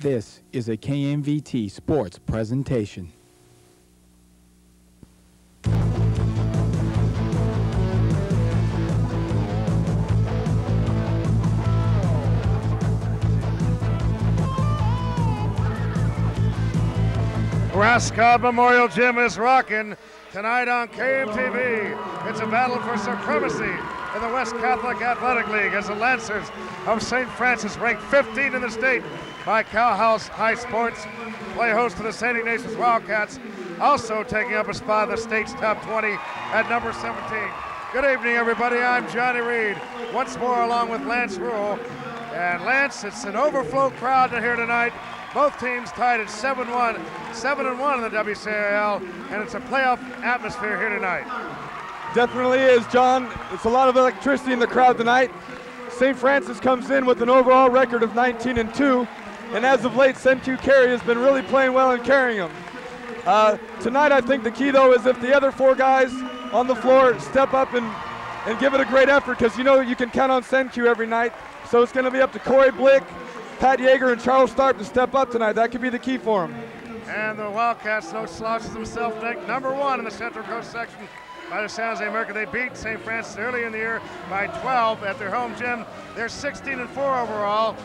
This is a KMVT Sports presentation. Rascod Memorial Gym is rocking tonight on KMTV. It's a battle for supremacy in the West Catholic Athletic League as the Lancers of St. Francis, ranked 15 in the state by Cowhouse High Sports, play host to the St. Ignatius Wildcats, also taking up a spot in the state's top 20 at number 17. Good evening, everybody. I'm Johnny Reed, once more along with Lance Rule. And Lance, it's an overflow crowd here tonight. Both teams tied at 7-1 in the WCAL, and it's a playoff atmosphere here tonight. Definitely is, John. It's a lot of electricity in the crowd tonight. St. Francis comes in with an overall record of 19-2, and as of late, Senku Carey has been really playing well and carrying them. Tonight, I think the key, though, is if the other four guys on the floor step up and give it a great effort, because you know you can count on Senku every night. So it's going to be up to Corey Blick, Pat Yeager, and Charles Starp to step up tonight. That could be the key for them. And the Wildcats, no slouches themselves, number one in the Central Coast section by the San Jose Mercury. They beat St. Francis early in the year by 12 at their home gym. They're 16-4 overall.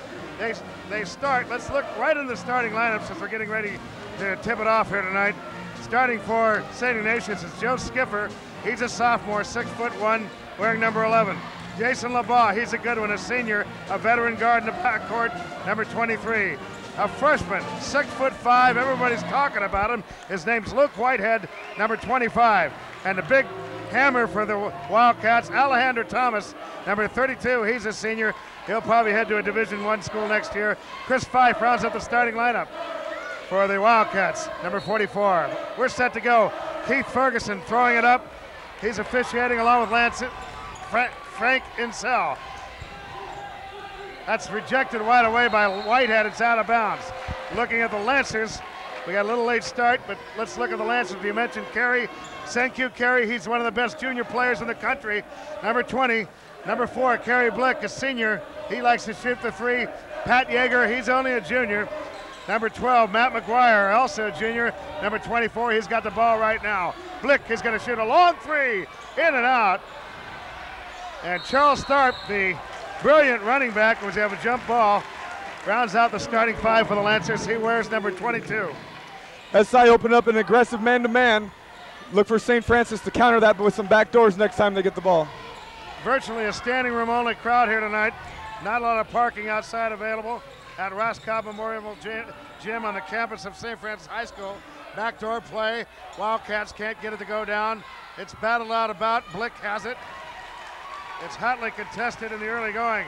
They start, let's look right in the starting lineup since we're getting ready to tip it off here tonight. Starting for St. Ignatius is Joe Skiffer. He's a sophomore, 6'1", wearing number 11. Jason LeBaugh, he's a good one, a senior, a veteran guard in the backcourt, number 23. A freshman, 6'5", everybody's talking about him. His name's Luke Whitehead, number 25. And the big hammer for the Wildcats, Alejandro Thomas, number 32. He's a senior. He'll probably head to a Division I school next year. Chris Fife rounds up the starting lineup for the Wildcats, number 44. We're set to go. Keith Ferguson throwing it up. He's officiating along with Lance Frank Insell. That's rejected right away by Whitehead. It's out of bounds. Looking at the Lancers, we got a little late start, but let's look at the Lancers. You mentioned Carey, Senku Carey. He's one of the best junior players in the country. Number 20. Number 4, Kerry Blick, a senior. He likes to shoot the three. Pat Yeager, he's only a junior. Number 12, Matt McGuire, also a junior. Number 24, he's got the ball right now. Blick is going to shoot a long three, in and out. And Charles Starp, the brilliant running back, was have a jump ball, rounds out the starting five for the Lancers. He wears number 22. SI open up an aggressive man-to-man. Look for St. Francis to counter that, but with some back doors next time they get the ball. Virtually a standing room only crowd here tonight. Not a lot of parking outside available at Rascod Memorial Gym on the campus of St. Francis High School. Backdoor play. Wildcats can't get it to go down. It's battled out about. Blick has it. It's hotly contested in the early going.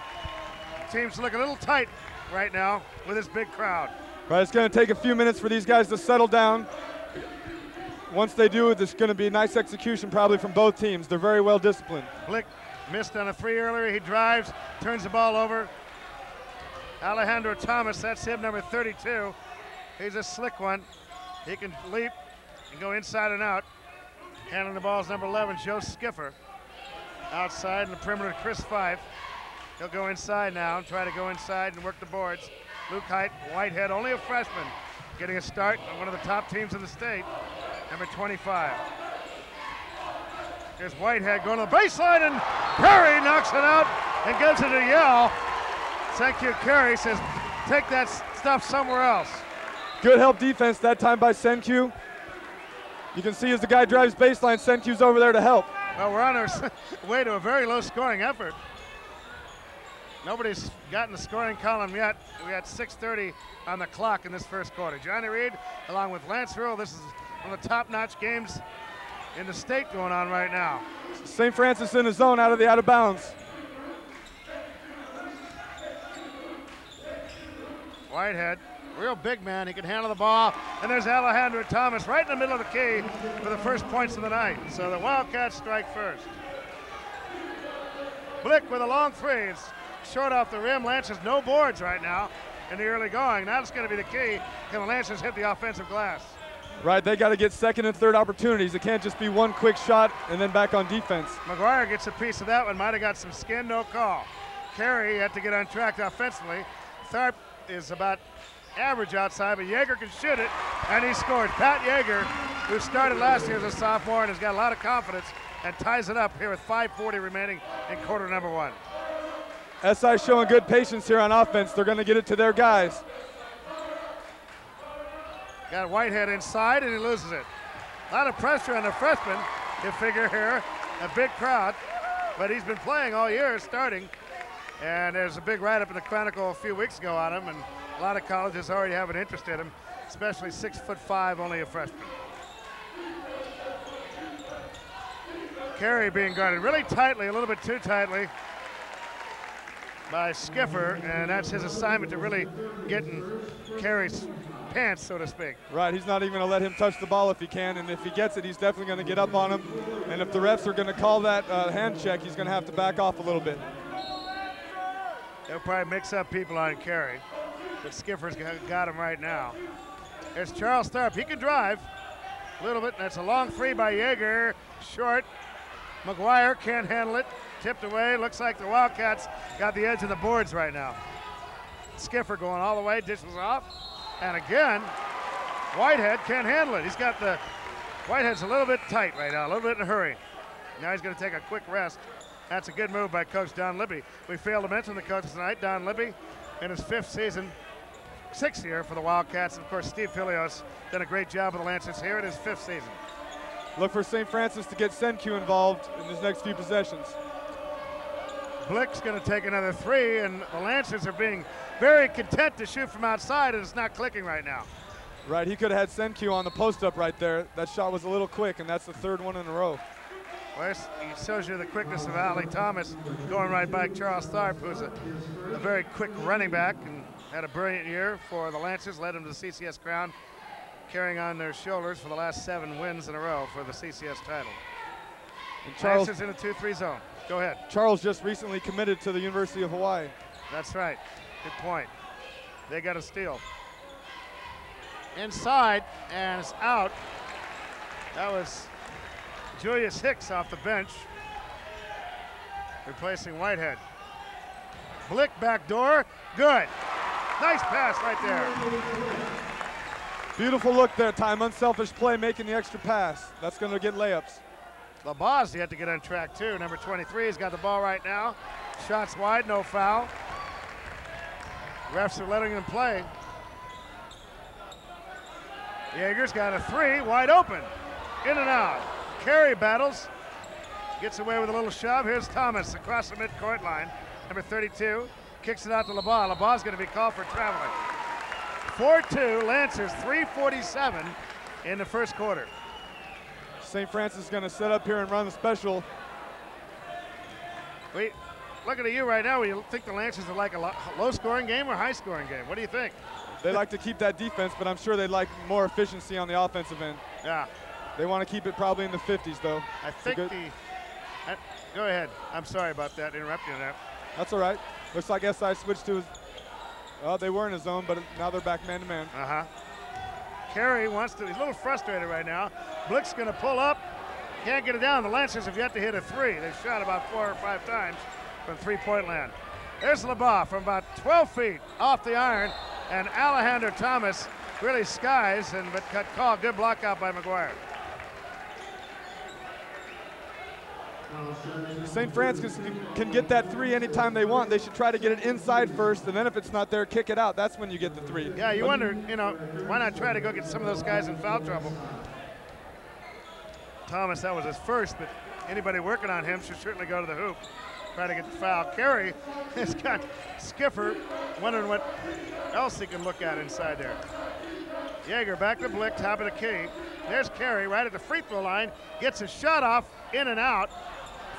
Teams look a little tight right now with this big crowd. Right, it's going to take a few minutes for these guys to settle down. Once they do, there's going to be a nice execution probably from both teams. They're very well disciplined. Blick missed on a three earlier. He drives, turns the ball over. Alejandro Thomas, that's him, number 32. He's a slick one. He can leap and go inside and out. Handling the ball is number 11, Joe Skiffer. Outside in the perimeter, Chris Fife. He'll go inside now and try to go inside and work the boards. Luke Whitehead, only a freshman, getting a start on one of the top teams in the state, number 25. Here's Whitehead going to the baseline, and Perry knocks it out and gives it a yell. Senku Carey says, take that stuff somewhere else. Good help defense that time by Senku. You can see as the guy drives baseline, Senku's over there to help. Well, we're on our way to a very low scoring effort. Nobody's gotten the scoring column yet. We got 6:30 on the clock in this first quarter. Johnny Reed, along with Lance Rule, this is one of the top-notch games in the state going on right now. St. Francis in the zone out of bounds. Whitehead, real big man, he can handle the ball. And there's Alejandro Thomas right in the middle of the key for the first points of the night. So the Wildcats strike first. Blick with a long three. It's short off the rim. Lancers no boards right now in the early going. That's going to be the key. Can the Lancers hit the offensive glass? Right, they got to get second and third opportunities. It can't just be one quick shot and then back on defense. McGuire gets a piece of that one. Might have got some skin, no call. Carey had to get on track offensively. Tharp is about average outside, but Yeager can shoot it, and he scores. Pat Yeager, who started last year as a sophomore and has got a lot of confidence, and ties it up here with 5:40 remaining in quarter number 1. SI showing good patience here on offense. They're going to get it to their guys. Got Whitehead inside, and he loses it. A lot of pressure on the freshman, you figure here. A big crowd, but he's been playing all year, starting. And there's a big write-up in the Chronicle a few weeks ago on him, and a lot of colleges already have an interest in him, especially 6'5", only a freshman. Carey being guarded really tightly, a little bit too tightly, by Skiffer, and that's his assignment to really get in Carey's pants, so to speak. Right, he's not even going to let him touch the ball if he can, and if he gets it, he's definitely going to get up on him. And if the refs are going to call that hand check, he's going to have to back off a little bit. They'll probably mix up people on Carey, but Skiffer's got him right now. There's Charles Tharp. He can drive a little bit. That's a long three by Yeager. Short. McGuire can't handle it. Tipped away. Looks like the Wildcats got the edge of the boards right now. Skiffer going all the way. Dishes off. And again, Whitehead can't handle it. He's got the Whitehead's a little bit tight right now, a little bit in a hurry. Now he's going to take a quick rest. That's a good move by Coach Don Libby. We failed to mention the coach tonight, Don Libby, in his 5th season, 6th year for the Wildcats. And of course, Steve Filios done a great job with the Lancers here in his 5th season. Look for St. Francis to get Senku involved in his next few possessions. Blick's going to take another three, and the Lancers are being very content to shoot from outside, and it's not clicking right now. Right, he could have had Senku on the post-up right there. That shot was a little quick, and that's the 3rd one in a row. Well, it shows you the quickness of Ali Thomas going right by Charles Tharp, who's a very quick running back and had a brilliant year for the Lancers, led them to the CCS crown, carrying on their shoulders for the last 7 wins in a row for the CCS title. And Charles, Lancers in a 2-3 zone. Go ahead. Charles just recently committed to the University of Hawaii. That's right. Good point. They got a steal. Inside, and it's out. That was Julius Hicks off the bench, replacing Whitehead. Blick back door, good. Nice pass right there. Beautiful look there, time, unselfish play, making the extra pass. That's going to get layups. LaBaz yet to get on track too. Number 23 has got the ball right now. Shots wide, no foul. Refs are letting him play. Yeager's got a three, wide open. In and out. Carey battles. Gets away with a little shove. Here's Thomas across the midcourt line. Number 32 kicks it out to LaBaz. LaBaz going to be called for traveling. 4-2, Lancers, 3:47 in the first quarter. St. Francis is going to set up here and run the special. Looking at you right now, you think the Lancers are like a low-scoring game or high-scoring game? What do you think? They like to keep that defense, but I'm sure they'd like more efficiency on the offensive end. Yeah. They want to keep it probably in the 50s, though. I think go ahead. I'm sorry about that, interrupting you there. That's all right. Looks like SI switched to his, well, they were in his zone, but now they're back man-to-man. Carey wants to, he's a little frustrated right now. Blick's going to pull up, can't get it down. The Lancers have yet to hit a three. They've shot about 4 or 5 times from three-point land. There's LaBaz from about 12 feet off the iron, and Alejandro Thomas really skies, but got called. Good block out by McGuire. St. Francis can get that three anytime they want. They should try to get it inside first, and then if it's not there, kick it out. That's when you get the three. Yeah, you wonder, why not try to go get some of those guys in foul trouble? Thomas, that was his first, but anybody working on him should certainly go to the hoop, try to get the foul. Carey has got Skiffer wondering what else he can look at inside there. Yeager back to Blick, top of the key. There's Carey right at the free throw line, gets a shot off, in and out.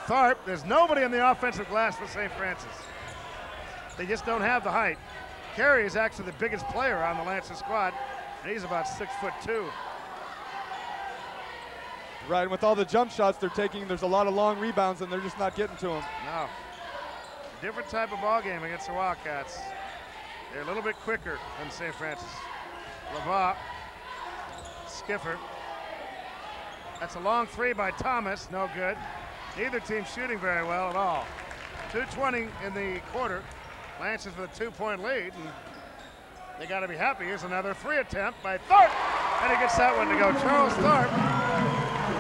Tharp, there's nobody on the offensive glass for St. Francis. They just don't have the height. Carey is actually the biggest player on the Lancers squad, and he's about 6'2". Right, and with all the jump shots they're taking, there's a lot of long rebounds, and they're just not getting to him. No. Different type of ball game against the Wildcats. They're a little bit quicker than St. Francis. LaBaz, Skiffer. That's a long three by Thomas, no good. Neither team shooting very well at all. 2:20 in the quarter. Lancers with a 2-point lead. And They got to be happy. Here's another 3 attempt by Thorpe, and he gets that one to go. Charles Thorpe,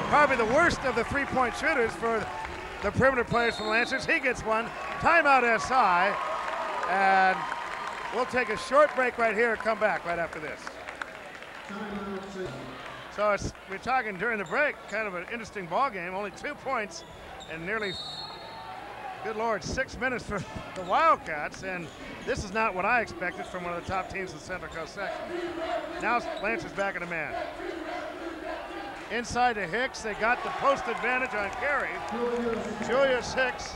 probably the worst of the 3-point shooters for the perimeter players from Lancers. He gets one. Timeout SI, and we'll take a short break right here and come back right after this. So we're talking during the break, kind of an interesting ball game. Only 2 points and nearly, good Lord, 6 minutes for the Wildcats, and this is not what I expected from one of the top teams in the Central Coast section. Now Lancers back in a man. Inside to Hicks, they got the post advantage on Carey. Julius Hicks,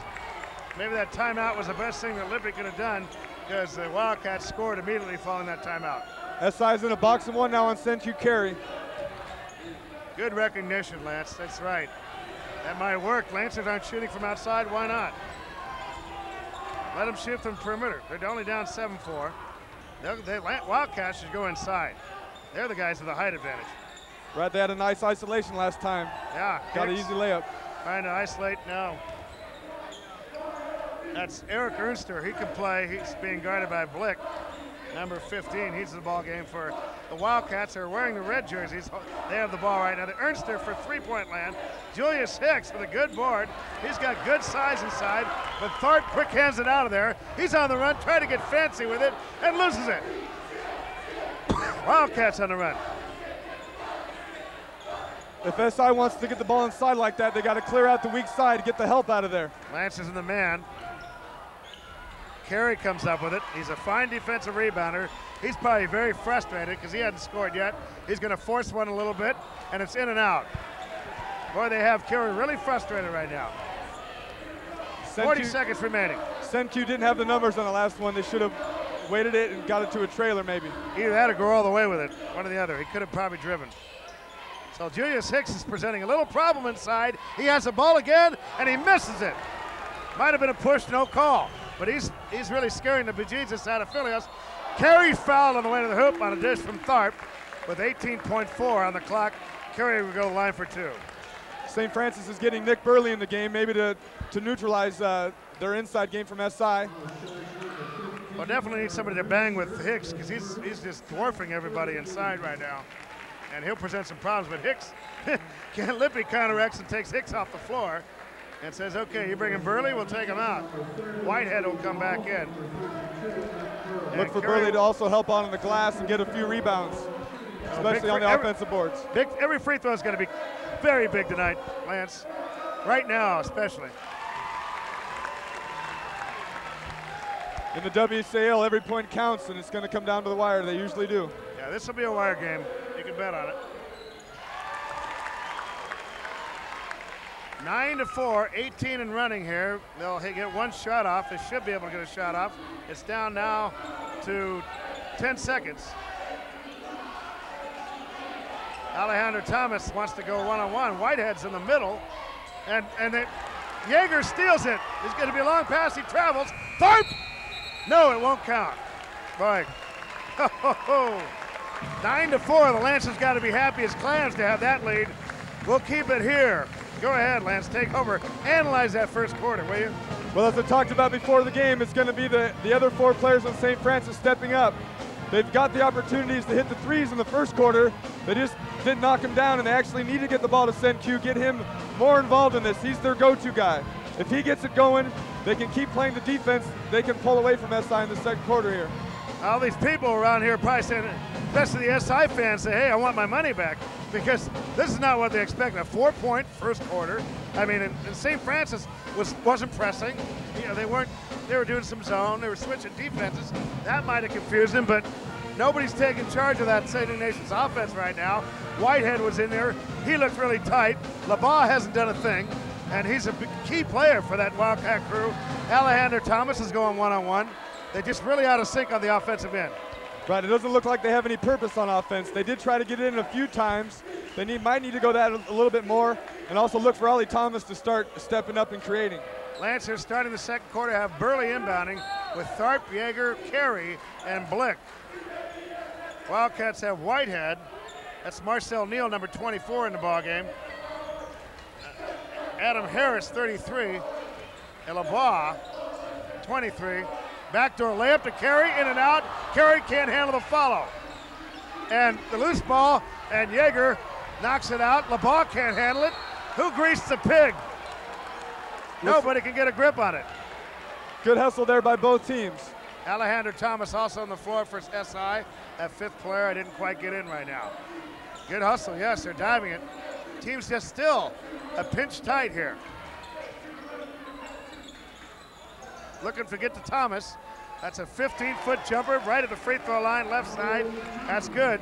maybe that timeout was the best thing that Lippy could have done because the Wildcats scored immediately following that timeout. SI's in a box and 1 now on Senku Carey. Good recognition, Lance, that's right. That might work. Lancers aren't shooting from outside, why not? Let them shoot from perimeter. They're only down 7-4. Wildcats should go inside. They're the guys with the height advantage. Right, they had a nice isolation last time. Yeah. Got an easy layup. Trying to isolate now. That's Eric Ernster. He can play. He's being guarded by Blick, number 15. He's in the ball game for the Wildcats. They're wearing the red jerseys. They have the ball right now. The Ernster for 3-point land. Julius Hicks with a good board. He's got good size inside, but Thorpe quick hands it out of there. He's on the run, trying to get fancy with it, and loses it. Wildcats on the run. If SI wants to get the ball inside like that, they got to clear out the weak side to get the help out of there. Lance is in the man. Carey comes up with it. He's a fine defensive rebounder. He's probably very frustrated because he hasn't scored yet. He's going to force one a little bit, and it's in and out. Boy, they have Carey really frustrated right now. 40 seconds remaining. Senku didn't have the numbers on the last one. They should have waited it and got it to a trailer maybe. Either that or go all the way with it, one or the other. He could have probably driven. So Julius Hicks is presenting a little problem inside. He has the ball again, and he misses it. Might have been a push, no call. But he's really scaring the bejesus out of Philios. Carey fouled on the way to the hoop on a dish from Thorpe with 18.4 on the clock. Carey will go to the line for 2. St. Francis is getting Nick Burley in the game, maybe to neutralize their inside game from SI. Well, definitely need somebody to bang with Hicks because he's just dwarfing everybody inside right now. And he'll present some problems, but Hicks, Lippy counteracts and takes Hicks off the floor and says, okay, you bring in Burley, we'll take him out. Whitehead will come back in. Look for Burley to also help on the glass and get a few rebounds, especially on the offensive boards. Every free throw is going to be very big tonight, Lance. Right now, especially. In the WCL, every point counts, and it's going to come down to the wire. They usually do. Yeah, this will be a wire game. You can bet on it. 9-4, 18 and running here. They'll get one shot off. They should be able to get a shot off. It's down now to 10 seconds. Alejandro Thomas wants to go one-on-one. Whitehead's in the middle, and Yeager steals it. It's going to be a long pass. He travels. Thorpe! No, it won't count. Boy. 9-4. The Lancers got to be happy as clams to have that lead. We'll keep it here. Go ahead, Lance. Take over. Analyze that first quarter, will you? Well, as I talked about before the game, it's going to be the other 4 players on St. Francis stepping up. They've got the opportunities to hit the threes in the first quarter. They just didn't knock him down, and they actually need to get the ball to Senku, get him more involved in this. He's their go-to guy. If he gets it going, they can keep playing the defense. They can pull away from SI in the second quarter here. All these people around here probably saying, especially the SI fans, say, hey, I want my money back, because this is not what they expect. A 4-point first quarter. I mean, and St. Francis wasn't pressing. You know, they were doing some zone. They were switching defenses. That might have confused them, but nobody's taking charge of that St. Ignatius offense right now. Whitehead was in there. He looked really tight. LeBas hasn't done a thing, and he's a key player for that Wildcat crew. Alejandro Thomas is going one-on-one. They're just really out of sync on the offensive end. Right, it doesn't look like they have any purpose on offense. They did try to get in a few times. They might need to go that a little bit more, and also look for Ollie Thomas to start stepping up and creating. Lancers starting the second quarter have Burley inbounding with Thorpe, Yeager, Carey, and Blick. Wildcats have Whitehead. That's Marcel Neal, number 24 in the ballgame. Adam Harris, 33. And LeBas, 23. Backdoor layup to Carey, in and out. Carey can't handle the follow. And the loose ball, and Yeager knocks it out. LeBlanc can't handle it. Who greased the pig? Nobody can get a grip on it. Good hustle there by both teams. Alejandro Thomas also on the floor for SI. That fifth player, I didn't quite get in right now. Good hustle, yes, they're diving it. Team's just still a pinch tight here. Looking to get to Thomas. That's a 15-foot jumper right at the free throw line, left side. That's good.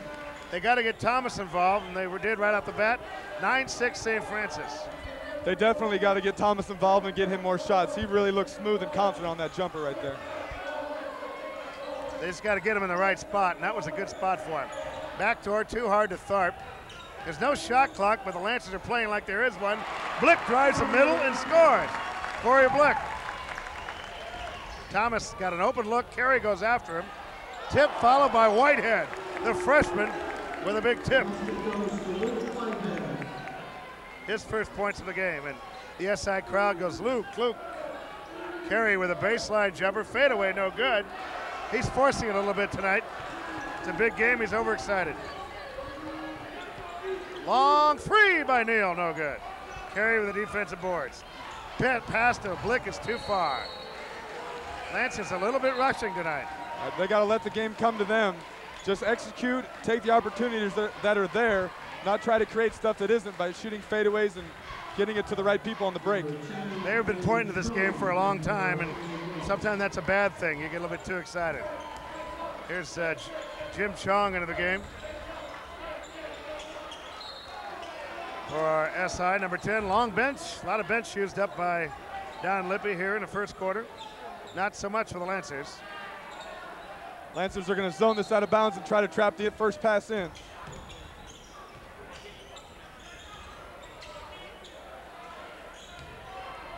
They got to get Thomas involved, and they did right off the bat. 9-6 St. Francis. They definitely got to get Thomas involved and get him more shots. He really looks smooth and confident on that jumper right there. They just got to get him in the right spot, and that was a good spot for him. Backdoor, too hard to Tharp. There's no shot clock, but the Lancers are playing like there is one. Blick drives the middle and scores. Corey Blick. Thomas got an open look. Carey goes after him. Tip followed by Whitehead, the freshman, with a big tip. His first points of the game, and the SI crowd goes, Luke. Carey with a baseline jumper, fadeaway, no good. He's forcing it a little bit tonight. It's a big game, he's overexcited. Long three by Neal, no good. Carey with the defensive boards. Pass to Blick is too far. Lance is a little bit rushing tonight. They got to let the game come to them. Just execute, take the opportunities that are there, not try to create stuff that isn't by shooting fadeaways and getting it to the right people on the break. They've been pointing to this game for a long time, and sometimes that's a bad thing. You get a little bit too excited. Here's Jim Chong into the game for SI, number 10. Long bench, a lot of bench used up by Don Lippy here in the first quarter. Not so much for the Lancers. Lancers are going to zone this out of bounds and try to trap the first pass in.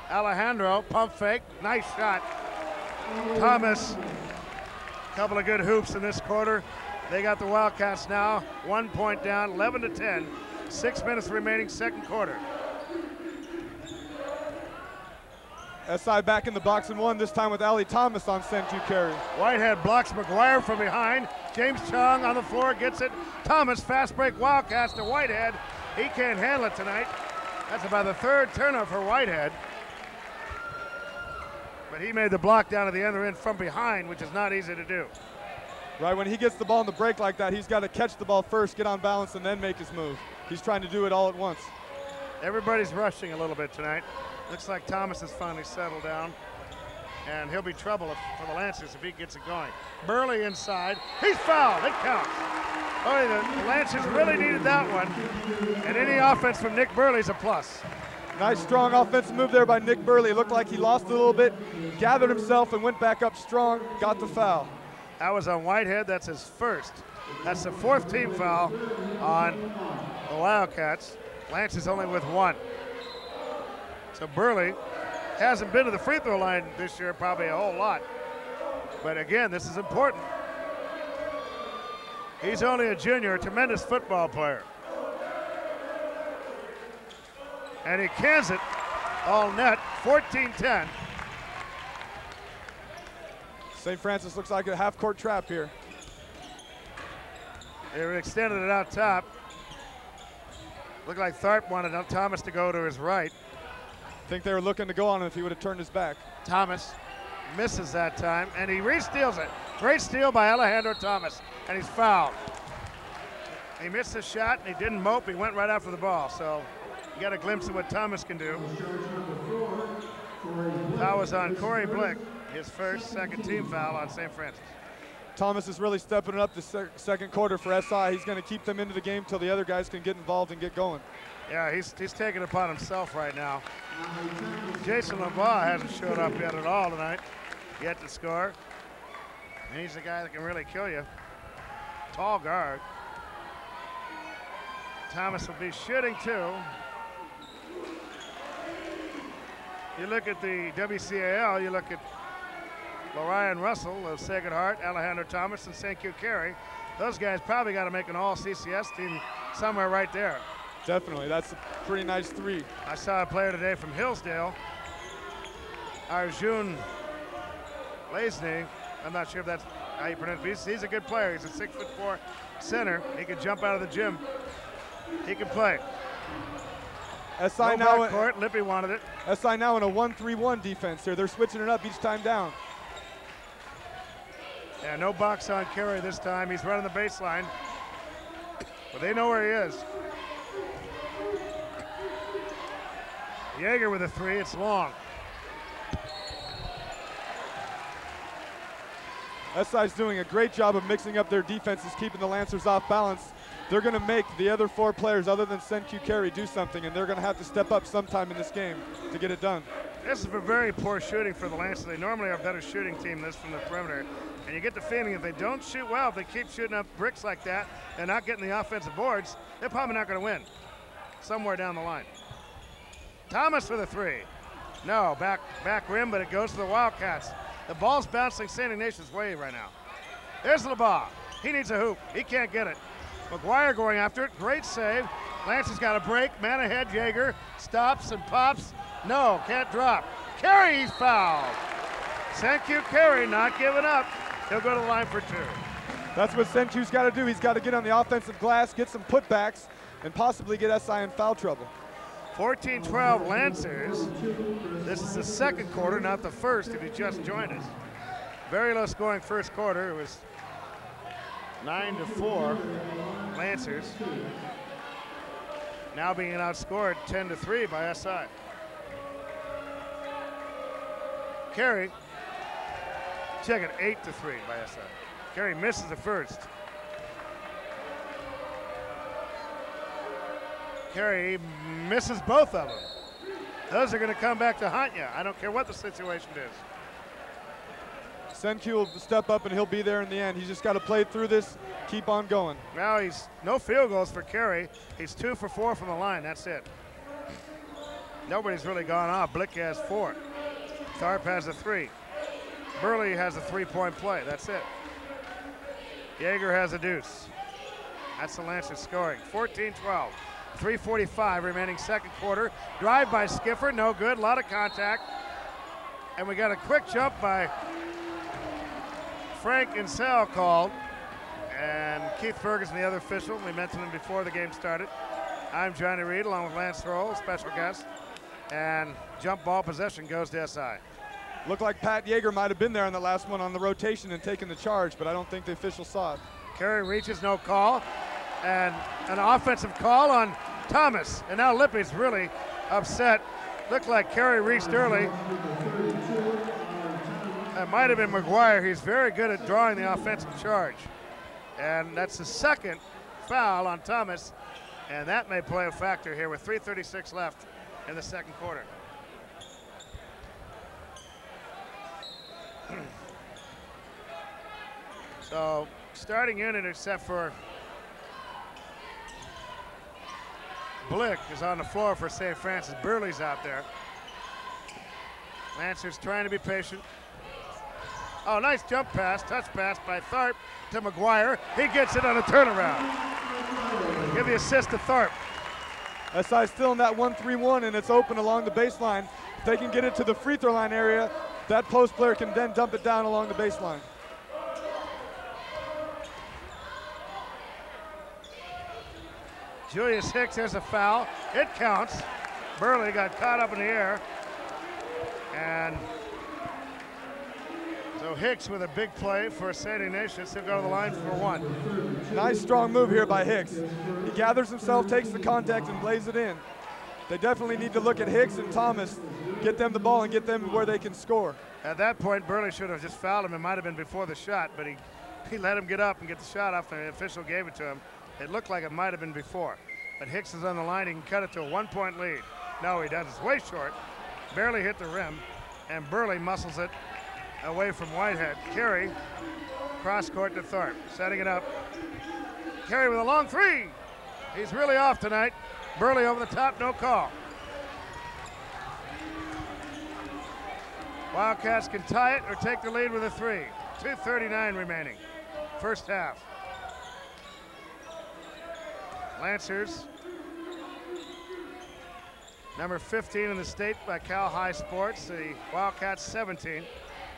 Alejandro, pump fake, nice shot. Thomas, couple of good hoops in this quarter. They got the Wildcats now, 1 point down, 11-10. 6 minutes remaining, second quarter. SI back in the box and one, this time with Ali Thomas on send to Carey. Whitehead blocks McGuire from behind. James Chong on the floor gets it. Thomas fast break Wildcats to Whitehead. He can't handle it tonight. That's about the third turnover for Whitehead. But he made the block down to the other end from behind, which is not easy to do. Right, when he gets the ball in the break like that, he's got to catch the ball first, get on balance, and then make his move. He's trying to do it all at once. Everybody's rushing a little bit tonight. Looks like Thomas has finally settled down, and he'll be trouble for the Lancers if he gets it going. Burley inside. He's fouled. It counts. Oh, the Lancers really needed that one, and any offense from Nick Burley's a plus. Nice, strong offensive move there by Nick Burley. It looked like he lost a little bit, gathered himself, and went back up strong, got the foul. That was on Whitehead. That's his first. That's the fourth team foul on the Wildcats. Lance is only with one. So Burley hasn't been to the free throw line this year probably a whole lot. But again, this is important. He's only a junior, a tremendous football player. And he cans it all net, 14-10. St. Francis looks like a half-court trap here. They extended it out top. Looked like Tharp wanted Thomas to go to his right. I think they were looking to go on him if he would have turned his back. Thomas misses that time, and he re-steals it. Great steal by Alejandro Thomas, and he's fouled. He missed his shot, and he didn't mope. He went right after the ball, so you got a glimpse of what Thomas can do. That was on Corey Blick, his first second team foul on St. Francis. Thomas is really stepping it up the second quarter for SI. He's going to keep them into the game till the other guys can get involved and get going. Yeah, he's taking it upon himself right now. Jason LeBlanc hasn't showed up yet at all tonight, yet to score. And he's the guy that can really kill you. Tall guard. Thomas will be shooting too. You look at the WCAL, you look at Lorian Russell of Sacred Heart, Alejandro Thomas, and St. Q Carey. Those guys probably got to make an all-CCS team somewhere right there. Definitely, that's a pretty nice three. I saw a player today from Hillsdale, Arjun Lazeney, I'm not sure if that's how you pronounce it. He's a good player. He's a 6'4" center. He can jump out of the gym. He can play. SI no now backcourt. Lippy wanted it. SI now in a 1-3-1 defense here. They're switching it up each time down. Yeah, no box on Carey this time. He's running the baseline. But they know where he is. Jaeger with a three. It's long. SI's doing a great job of mixing up their defenses, keeping the Lancers off balance. They're going to make the other 4 players other than Senku Carey do something, and they're going to have to step up sometime in this game to get it done. This is a very poor shooting for the Lancers. They normally are a better shooting team than this from the perimeter. And you get the feeling if they don't shoot well, if they keep shooting up bricks like that and not getting the offensive boards, they're probably not going to win somewhere down the line. Thomas with a three. No, back rim, but it goes to the Wildcats. The ball's bouncing St. Ignatius' way right now. There's LeBar. He needs a hoop. He can't get it. McGuire going after it. Great save. Lancers got a break. Man ahead. Jaeger stops and pops. No, can't drop. Carey, he's fouled. Senku Carey not giving up. He'll go to the line for 2. That's what Senku's got to do. He's got to get on the offensive glass, get some putbacks, and possibly get SI in foul trouble. 14-12 Lancers. This is the second quarter, not the first if you just joined us. Very low scoring first quarter. It was 9-4 Lancers. Now being outscored 10-3 by SI. Carey, check it, 8-3 by SI. Carey misses the first. Carey misses both of them. Those are going to come back to haunt you. I don't care what the situation is. Senku will step up and he'll be there in the end. He's just got to play through this, keep on going. Now he's no field goals for Carey. He's 2 for 4 from the line. That's it. Nobody's really gone off. Blick has 4. Tharp has a 3. Burley has a 3-point play. That's it. Jaeger has a deuce. That's the Lancers scoring. 14-12. 3:45 remaining second quarter. Drive by Skiffer, no good. A lot of contact. And we got a quick jump by Frank Insell called. And Keith Ferguson, the other official. We mentioned him before the game started. I'm Johnny Reed along with Lance Roll, special guest. And jump ball possession goes to SI. Looked like Pat Jaeger might have been there on the last one on the rotation and taken the charge, but I don't think the official saw it. Carey reaches, no call. And an offensive call on Thomas. And now Lippy's really upset. Looked like Carey reached early. It might have been McGuire. He's very good at drawing the offensive charge. And that's the second foul on Thomas. And that may play a factor here with 3:36 left in the second quarter. So starting unit except for Blick is on the floor for St. Francis. Burley's out there. Lancers trying to be patient. Oh, nice jump pass, touch pass by Tharp to McGuire. He gets it on a turnaround. Give the assist to Tharp. SI still in that 1-3-1 and it's open along the baseline. If they can get it to the free throw line area, that post player can then dump it down along the baseline. Julius Hicks, there's a foul. It counts. Burley got caught up in the air. And so Hicks with a big play for St. Ignatius. He'll go to the line for 1. Nice strong move here by Hicks. He gathers himself, takes the contact, and lays it in. They definitely need to look at Hicks and Thomas, get them the ball and get them where they can score. At that point, Burley should have just fouled him. It might have been before the shot, but he let him get up and get the shot off, and the official gave it to him. It looked like it might have been before. But Hicks is on the line. He can cut it to a 1-point lead. No, he does. It's way short. Barely hit the rim. And Burley muscles it away from Whitehead. Carey, cross court to Tharp. Setting it up. Carey with a long three. He's really off tonight. Burley over the top, no call. Wildcats can tie it or take the lead with a 3. 2:39 remaining. First half. Lancers, number 15 in the state by Cal High Sports. The Wildcats 17.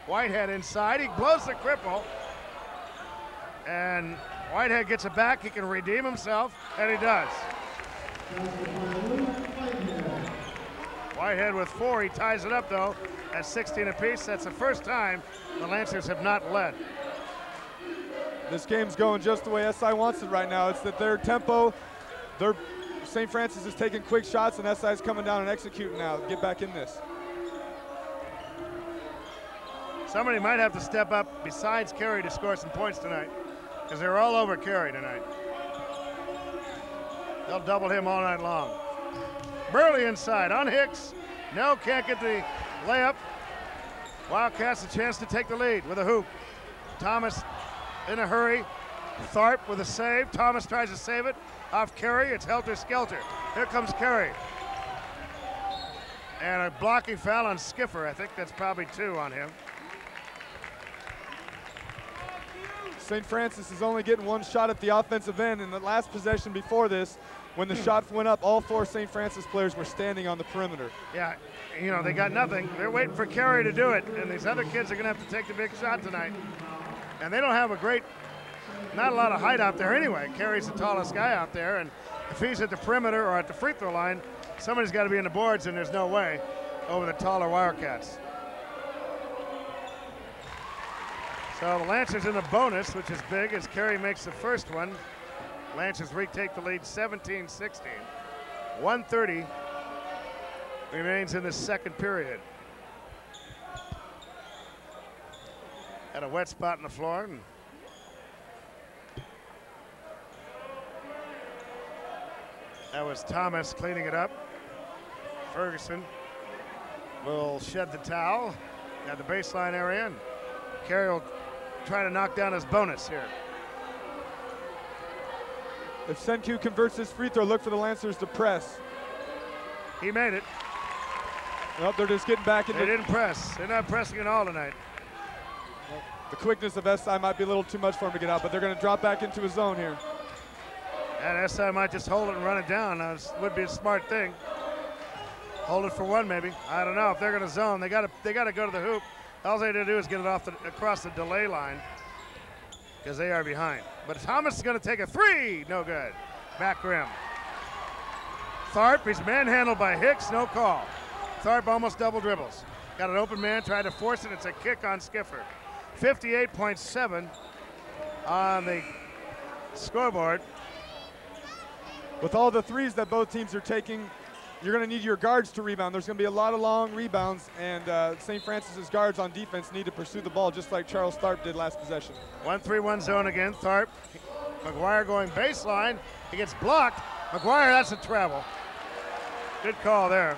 Whitehead inside. He blows the cripple. And Whitehead gets it back. He can redeem himself, and he does. Whitehead with 4. He ties it up, though, at 16 apiece. That's the first time the Lancers have not led. This game's going just the way SI wants it right now. It's that their tempo, St. Francis is taking quick shots, and SI is coming down and executing now. Get back in this. Somebody might have to step up besides Carey to score some points tonight, because they're all over Carey tonight. They'll double him all night long. Burley inside on Hicks. No, can't get the layup. Wildcats a chance to take the lead with a hoop. Thomas in a hurry. Tharp with a save. Thomas tries to save it off Carey. It's helter-skelter. Here comes Carey. And a blocking foul on Skiffer. I think that's probably 2 on him. St. Francis is only getting 1 shot at the offensive end. In the last possession before this, when the shot went up, all 4 St. Francis players were standing on the perimeter. Yeah, you know, they got nothing. They're waiting for Carey to do it, and these other kids are going to have to take the big shot tonight. And they don't have not a lot of height out there anyway. Carey's the tallest guy out there, and if he's at the perimeter or at the free throw line, somebody's got to be in the boards, and there's no way over the taller Wildcats. So the Lancers in the bonus, which is big, as Carey makes the first one. Lancers retake the lead 17-16. 1:30 remains in the second period. Had a wet spot in the floor. And that was Thomas cleaning it up. Ferguson will shed the towel at the baseline area, and Carey will try to knock down his bonus here. If Senku converts this free throw, look for the Lancers to press. He made it. Well, they're just getting back into. They didn't press. They're not pressing at all tonight. The quickness of SI might be a little too much for him to get out, but they're going to drop back into a zone here. And SI might just hold it and run it down. That would be a smart thing. Hold it for 1, maybe. I don't know if they're going to zone. They got to go to the hoop. All they have to do is get it across the delay line, because they are behind. But Thomas is going to take a 3. No good. Back rim. Tharp, he's manhandled by Hicks. No call. Tharp almost double dribbles. Got an open man, tried to force it. It's a kick on Skiffer. 58.7 on the scoreboard. With all the threes that both teams are taking, you're going to need your guards to rebound. There's going to be a lot of long rebounds, and St. Francis's guards on defense need to pursue the ball just like Charles Tharp did last possession. 1-3-1 zone again. Tharp. McGuire going baseline. He gets blocked. McGuire, that's a travel. Good call there.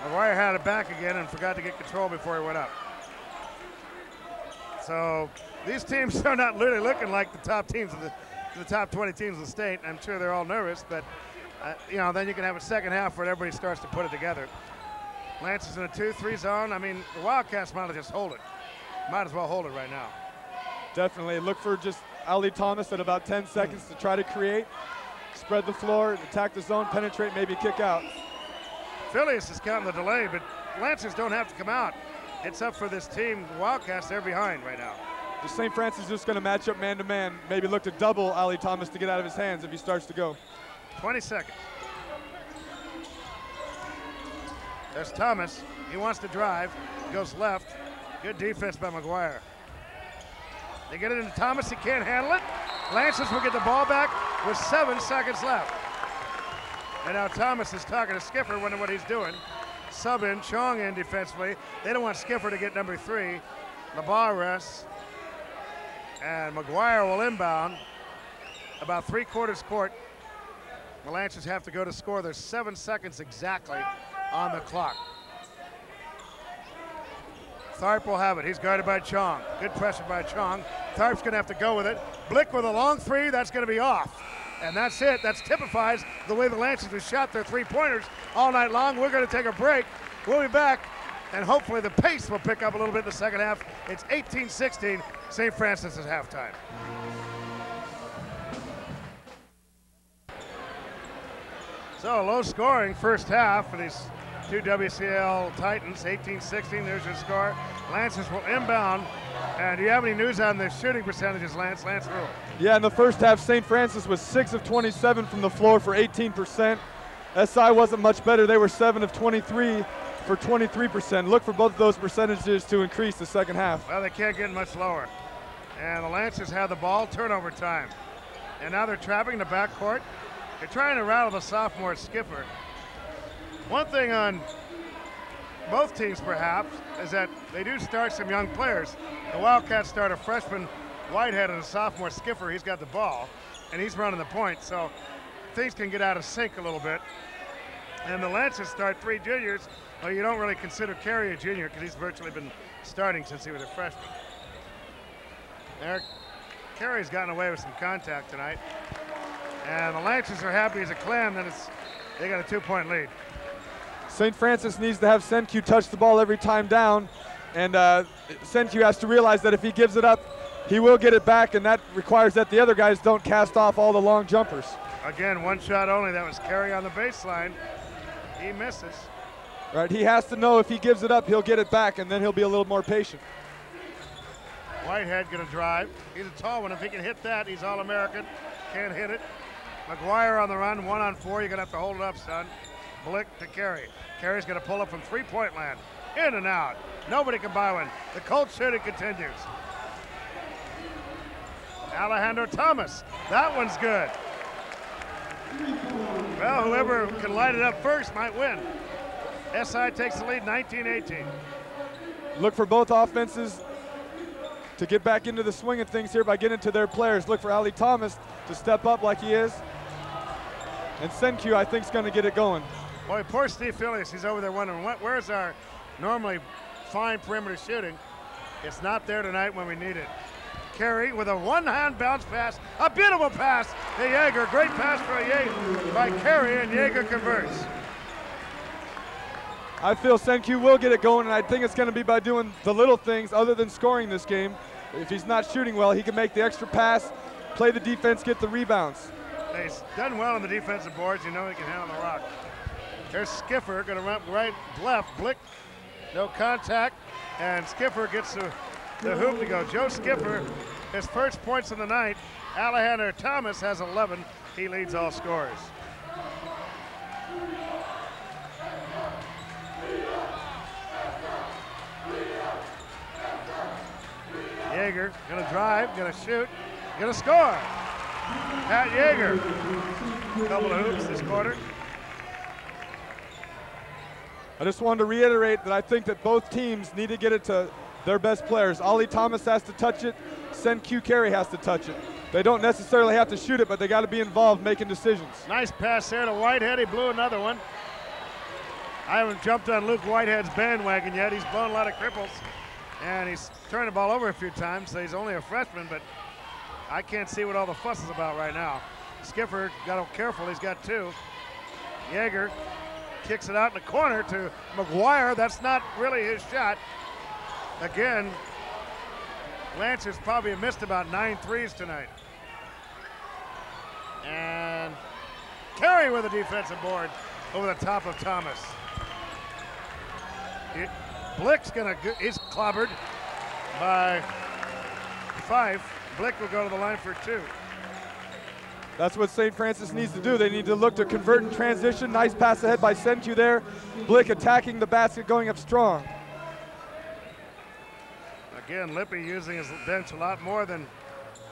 McGuire had it back again and forgot to get control before he went up. So these teams are not really looking like the top teams of the top 20 teams of the state. I'm sure they're all nervous, but you know, then you can have a second half where everybody starts to put it together. Lance is in a 2-3 zone. I mean, the Wildcats might just hold it. Might as well hold it right now. Definitely. Look for just Ali Thomas at about 10 seconds to try to create, spread the floor, attack the zone, penetrate, maybe kick out. Phileas is counting the delay, but Lancers don't have to come out. It's up for this team. The Wildcats, they're behind right now. The St. Francis is just going to match up man-to-man, maybe look to double Ali Thomas to get out of his hands if he starts to go. 20 seconds. There's Thomas. He wants to drive. Goes left. Good defense by McGuire. They get it into Thomas. He can't handle it. Lancers will get the ball back with 7 seconds left. And now Thomas is talking to Skiffer, wondering what he's doing. Sub in, Chong in defensively. They don't want Skiffer to get number 3. The ball rests. And McGuire will inbound. About 3/4 court. The Lancers have to go to score. There's 7 seconds exactly on the clock. Tharp will have it. He's guarded by Chong. Good pressure by Chong. Tharp's going to have to go with it. Blick with a long 3. That's going to be off. And that's it. That typifies the way the Lancers have shot their 3-pointers all night long. We're going to take a break. We'll be back, and hopefully the pace will pick up a little bit in the second half. It's 18-16. St. Francis at halftime. So a low-scoring first half for these two WCL Titans, 18-16, there's your score. Lancers will inbound. And do you have any news on the shooting percentages, Lance? Lance Rule. Yeah, in the first half, St. Francis was 6 of 27 from the floor for 18%. SI wasn't much better. They were 7 of 23 for 23%. Look for both of those percentages to increase the second half. Well, they can't get much lower. And the Lancers have the ball, turnover time. And now they're trapping the backcourt. They're trying to rattle the sophomore Skipper. One thing on both teams, perhaps, is that they do start some young players. The Wildcats start a freshman Whitehead and a sophomore Skipper. He's got the ball, and he's running the point, so things can get out of sync a little bit. And the Lancers start 3 juniors. Well, you don't really consider Carey a junior because he's virtually been starting since he was a freshman. Carey's gotten away with some contact tonight. And the Lancers are happy as a clam that they got a 2-point lead. St. Francis needs to have Senku touch the ball every time down, and Senku has to realize that if he gives it up, he will get it back, and that requires that the other guys don't cast off all the long jumpers. Again, one shot only. That was Carey on the baseline. He misses. Right, he has to know if he gives it up, he'll get it back, and then he'll be a little more patient. Whitehead gonna drive. He's a tall one. If he can hit that, he's All-American. Can't hit it. McGuire on the run, 1-on-4. You're gonna have to hold it up, son. Blick to Carey. Carey's gonna pull up from 3-point land. In and out. Nobody can buy one. The Colts shooting continues. Alejandro Thomas. That one's good. Well, whoever can light it up first might win. SI takes the lead, 19-18. Look for both offenses to get back into the swing of things here by getting to their players. Look for Ali Thomas to step up like he is. And Senku, I think, is going to get it going. Boy, poor Steve Phillips. He's over there wondering, where's our normally fine perimeter shooting? It's not there tonight when we need it. Carey with a one-hand bounce pass. A beautiful pass to Yeager. Great pass for Yeager by Carey, and Yeager converts. I feel Senku will get it going, and I think it's going to be by doing the little things other than scoring this game. If he's not shooting well, he can make the extra pass, play the defense, get the rebounds. He's done well on the defensive boards. You know he can handle the rock. There's Skipper going to run right, left, Blick, no contact, and Skipper gets the hoop to go. Joe Skipper, his first points of the night. Alejandro Thomas has 11. He leads all scorers. Yeager gonna drive, gonna shoot, gonna score. Pat Yeager. Couple of hoops this quarter. I just wanted to reiterate that I think that both teams need to get it to their best players. Ali Thomas has to touch it, Senku Carey has to touch it. They don't necessarily have to shoot it, but they got to be involved making decisions. Nice pass there to Whitehead. He blew another one. I haven't jumped on Luke Whitehead's bandwagon yet. He's blown a lot of cripples, and he's turned the ball over a few times, so he's only a freshman, but I can't see what all the fuss is about right now. Skipper got careful. He's got 2. Yeager kicks it out in the corner to McGuire. That's not really his shot. Again, Lancers probably have missed about 9 threes tonight. And Carey with a defensive board over the top of Thomas. Blick's he's clobbered by Fife. Blick will go to the line for 2. That's what St. Francis needs to do. They need to look to convert in transition. Nice pass ahead by Senku there. Blick attacking the basket, going up strong. Again, Lippy using his bench a lot more than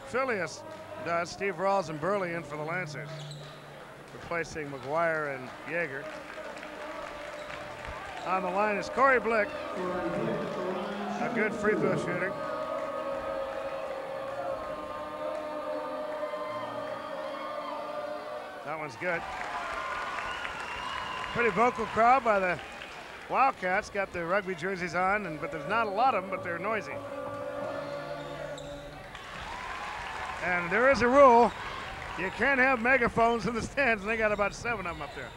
Phileas does. Steve Rawls and Burley in for the Lancers, replacing McGuire and Yeager. On the line is Corey Blick, a good free throw shooter. That one's good. Pretty vocal crowd by the Wildcats. Got their rugby jerseys on, but there's not a lot of them, but they're noisy. And there is a rule. You can't have megaphones in the stands, and they got about 7 of them up there.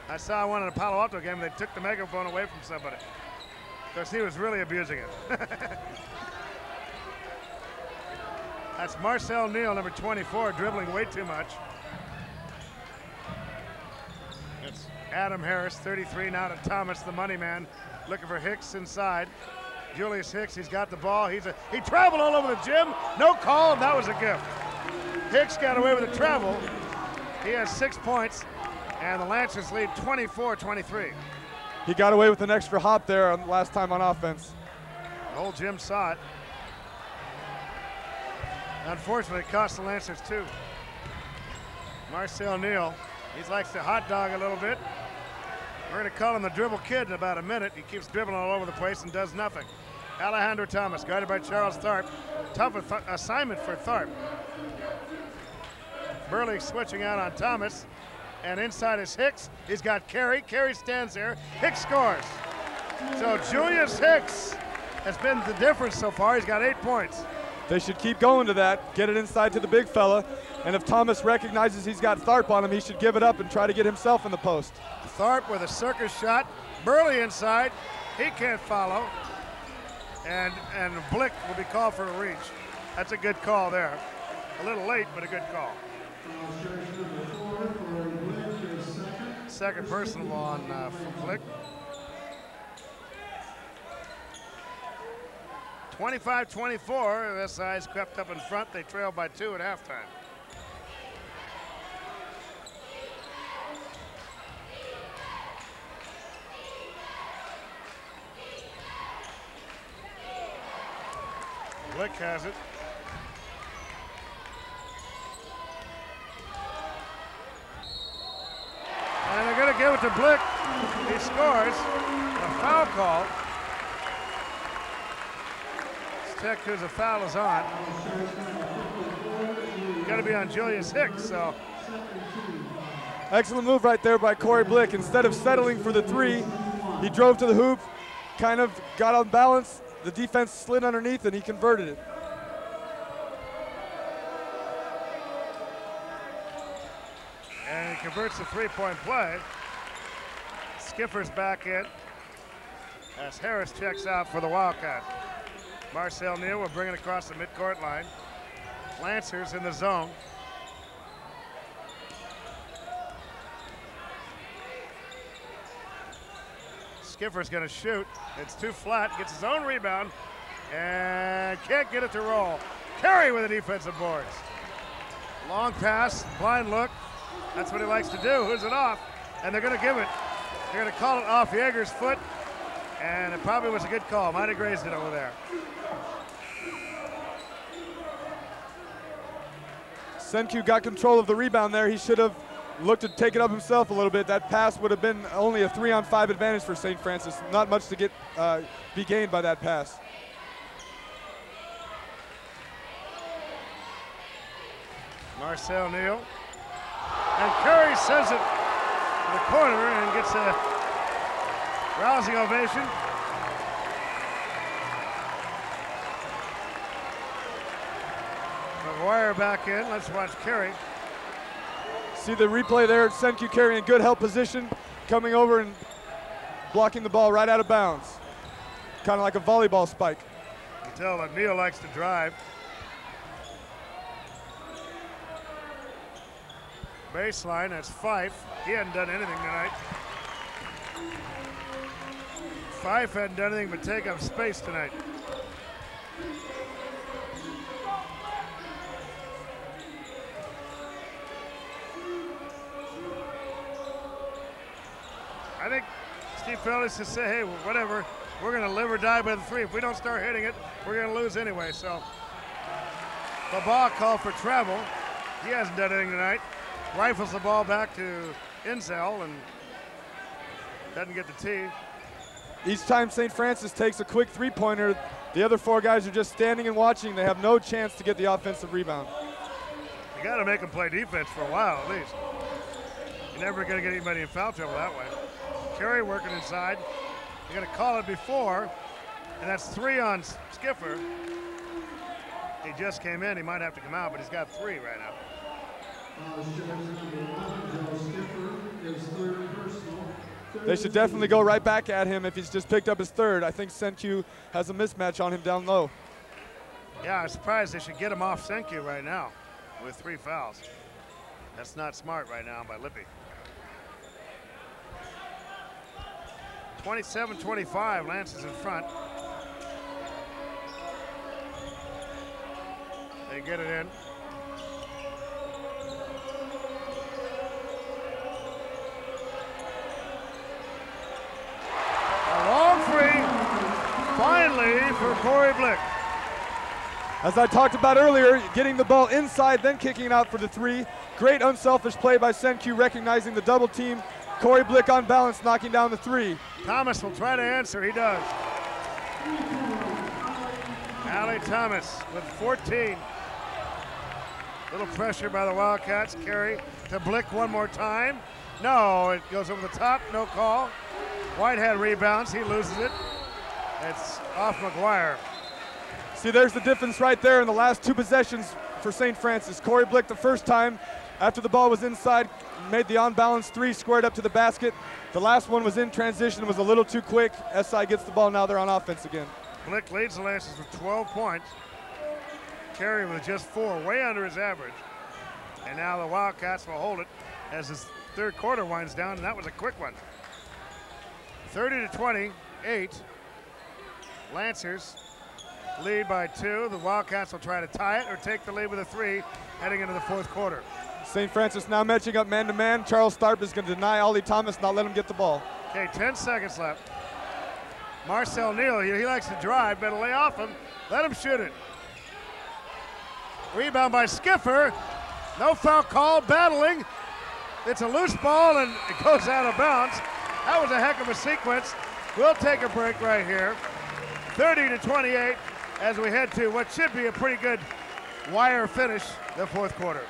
I saw one in a Palo Alto game. They took the megaphone away from somebody because he was really abusing it. That's Marcel Neal, number 24, dribbling way too much. It's Adam Harris, 33 now to Thomas, the money man, looking for Hicks inside. Julius Hicks, he's got the ball. He traveled all over the gym. No call, and that was a gift. Hicks got away with the travel. He has 6 points, and the Lancers lead 24-23. He got away with an extra hop there last time on offense. The whole gym saw it. Unfortunately, it cost the Lancers 2. Marcel Neal, he likes to hot dog a little bit. We're going to call him the dribble kid in about a minute. He keeps dribbling all over the place and does nothing. Alejandro Thomas, guarded by Charles Tharp. Tough assignment for Tharp. Burley switching out on Thomas. And inside is Hicks. He's got Carey. Carey stands there. Hicks scores. So Julius Hicks has been the difference so far. He's got 8 points. They should keep going to that, get it inside to the big fella. And if Thomas recognizes he's got Tharp on him, he should give it up and try to get himself in the post. Tharp with a circus shot. Burley inside. He can't follow. And Blick will be called for a reach. That's a good call there. A little late, but a good call. Second personal on from Blick. 25-24, SI's crept up in front. They trail by 2 at halftime. Blick has it. And they're going to give it to Blick. He scores. A foul call. Let's check whose the foul is on. Got to be on Julius Hicks, so. Excellent move right there by Corey Blick. Instead of settling for the 3, he drove to the hoop, kind of got on balance. The defense slid underneath and he converted it. And he converts the 3-point play. Skipper's back in as Harris checks out for the Wildcat. Marcel Neal will bring it across the midcourt line. Lancers in the zone. Skipper's going to shoot. It's too flat. Gets his own rebound and can't get it to roll. Carey with the defensive boards. Long pass, blind look. That's what he likes to do. Who's it off? And they're going to give it. They're going to call it off Yeager's foot. And it probably was a good call. Might have grazed it over there. Senku got control of the rebound there. He should have looked to take it up himself a little bit. That pass would have been only a 3-on-5 advantage for St. Francis. Not much to be gained by that pass. Marcel Neal. And Curry sends it to the corner and gets a rousing ovation. McGuire back in. Let's watch Curry. See the replay there. Senku Carey in good help position, coming over and blocking the ball right out of bounds. Kind of like a volleyball spike. You can tell that Neal likes to drive. Baseline, that's Fife. He hadn't done anything tonight. Fife hadn't done anything but take up space tonight. I think Steve Felix has said, hey, whatever, we're going to live or die by the 3. If we don't start hitting it, we're going to lose anyway. So, Baba called for travel. He hasn't done anything tonight. Rifles the ball back to Inzel and doesn't get the tee. Each time St. Francis takes a quick 3-pointer, the other 4 guys are just standing and watching. They have no chance to get the offensive rebound. You got to make them play defense for a while at least. You're never going to get anybody in foul trouble that way. Carey working inside. You're going to call it before, and that's 3 on Skipper. He just came in. He might have to come out, but he's got 3 right now. They should definitely go right back at him if he's just picked up his 3rd. I think Senku has a mismatch on him down low. Yeah, I'm surprised they should get him off Senku right now with 3 fouls. That's not smart right now by Lippy. 27-25, Lance is in front. They get it in. A long free, finally, for Corey Blick. As I talked about earlier, getting the ball inside, then kicking it out for the three. Great unselfish play by Senku, recognizing the double team. Corey Blick on balance, knocking down the three. Thomas will try to answer, he does. Allie Thomas with 14. Little pressure by the Wildcats. Carey to Blick one more time. No, it goes over the top, no call. Whitehead rebounds, he loses it. It's off McGuire. See, there's the difference right there in the last two possessions for St. Francis. Corey Blick the first time, after the ball was inside, made the on-balance three, squared up to the basket. The last one was in transition, was a little too quick. SI gets the ball, now they're on offense again. Blick leads the Lancers with 12 points. Carey with just 4, way under his average. And now the Wildcats will hold it as his third quarter winds down, and that was a quick one. 30-28, Lancers lead by 2. The Wildcats will try to tie it or take the lead with a 3 heading into the fourth quarter. St. Francis now matching up man-to-man. Charles Tharp is going to deny Ollie Thomas, not let him get the ball. Okay, 10 seconds left. Marcel Neal, he likes to drive, better lay off him. Let him shoot it. Rebound by Skiffer. No foul call, battling. It's a loose ball and it goes out of bounds. That was a heck of a sequence. We'll take a break right here. 30-28 as we head to what should be a pretty good wire finish the fourth quarter.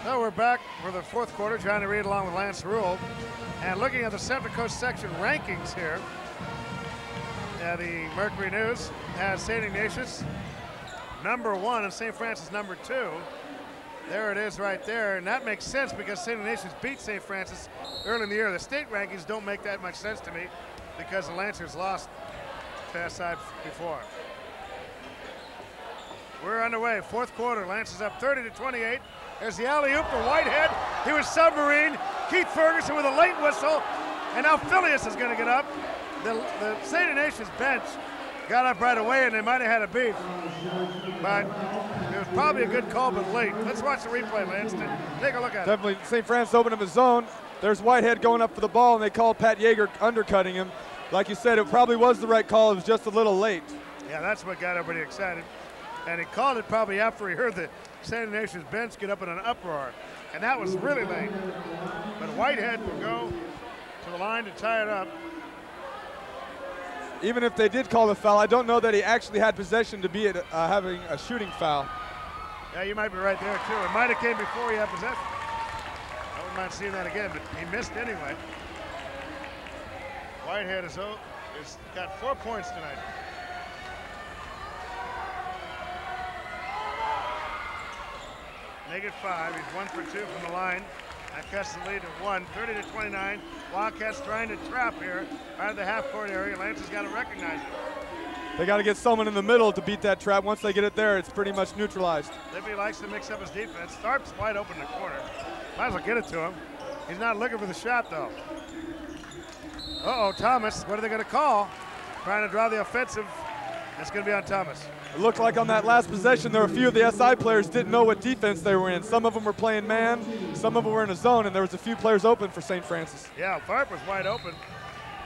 So we're back for the fourth quarter, trying to read along with Lance Rule. And looking at the Central Coast section rankings here, the Mercury News has St. Ignatius #1 and St. Francis #2. There it is right there, and that makes sense because St. Ignatius beat St. Francis early in the year. The state rankings don't make that much sense to me because the Lancers lost to SI before. We're underway, fourth quarter. Lancers up 30-28. There's the alley-oop to Whitehead. He was submarine. Keith Ferguson with a late whistle, and now Phileas is going to get up. The St. Ignatius bench got up right away, and they might have had a beef, but it was probably a good call, but late. Let's watch the replay, Lance. Take a look at it. Definitely, St. Francis opened up his zone. There's Whitehead going up for the ball, and they call Pat Yeager undercutting him. Like you said, it probably was the right call. It was just a little late. Yeah, that's what got everybody excited. And he called it probably after he heard the St. Ignatius bench get up in an uproar. And that was really late. But Whitehead will go to the line to tie it up. Even if they did call the foul, I don't know that he actually had possession to be having a shooting foul. Yeah, you might be right there, too. It might have came before he had possession. I wouldn't mind seeing that again, but he missed anyway. Whitehead has got 4 points tonight. Make it 5. He's 1 for 2 from the line. That cuts the lead to 1, 30-29. Wildcats trying to trap here out of the half-court area. Lance has got to recognize it. They got to get someone in the middle to beat that trap. Once they get it there, it's pretty much neutralized. Libby likes to mix up his defense. Tharp's wide open in the corner. Might as well get it to him. He's not looking for the shot, though. Uh-oh, Thomas. What are they going to call? Trying to draw the offensive. That's going to be on Thomas. It looked like on that last possession, there were a few of the SI players didn't know what defense they were in. Some of them were playing man, some of them were in a zone, and there was a few players open for St. Francis. Yeah, Tharp was wide open.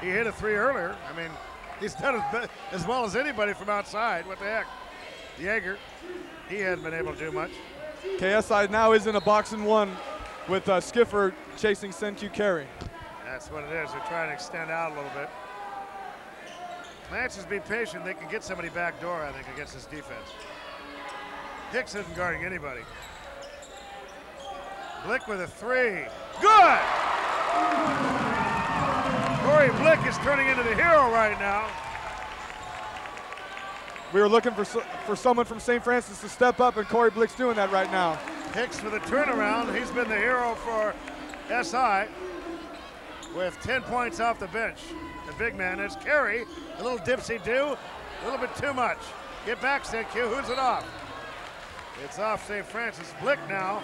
He hit a 3 earlier. I mean, he's done as well as anybody from outside. What the heck? Yeager, he hadn't been able to do much. KSI now is in a box and 1 with Skiffer chasing Senku Carey. That's what it is. They're trying to extend out a little bit. Lancers be patient. They can get somebody back door, I think, against this defense. Hicks isn't guarding anybody. Blick with a 3. Good! Corey Blick is turning into the hero right now. We were looking for someone from St. Francis to step up, and Corey Blick's doing that right now. Hicks with a turnaround. He's been the hero for SI with 10 points off the bench. The big man is Carey. A little dipsy-do, a little bit too much. Get back, Senku. Who's it off? It's off St. Francis. Blick now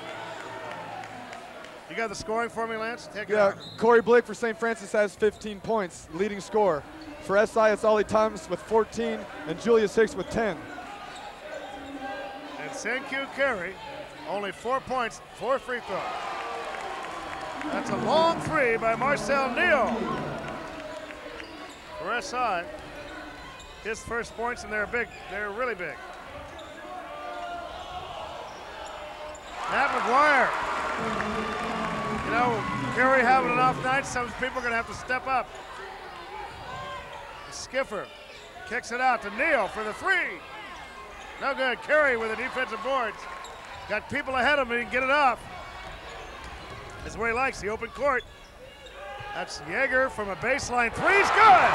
You got the scoring for me, Lance? Take it Yeah, out. Corey Blick for St. Francis has 15 points, leading scorer. For SI, it's Ollie Thomas with 14 and Julius Hicks with 10. And St. Q Carey, only 4 points, 4 free throws. That's a long three by Marcel Neal for SI. His first points, and they're big. They're really big. Matt McGuire. You know, Carey having an off night, some people are going to have to step up. Skiffer kicks it out to Neal for the three. No good. Carey with the defensive boards. Got people ahead of him, he can get it off. That's where he likes, the open court. That's Yeager from a baseline. Three's good!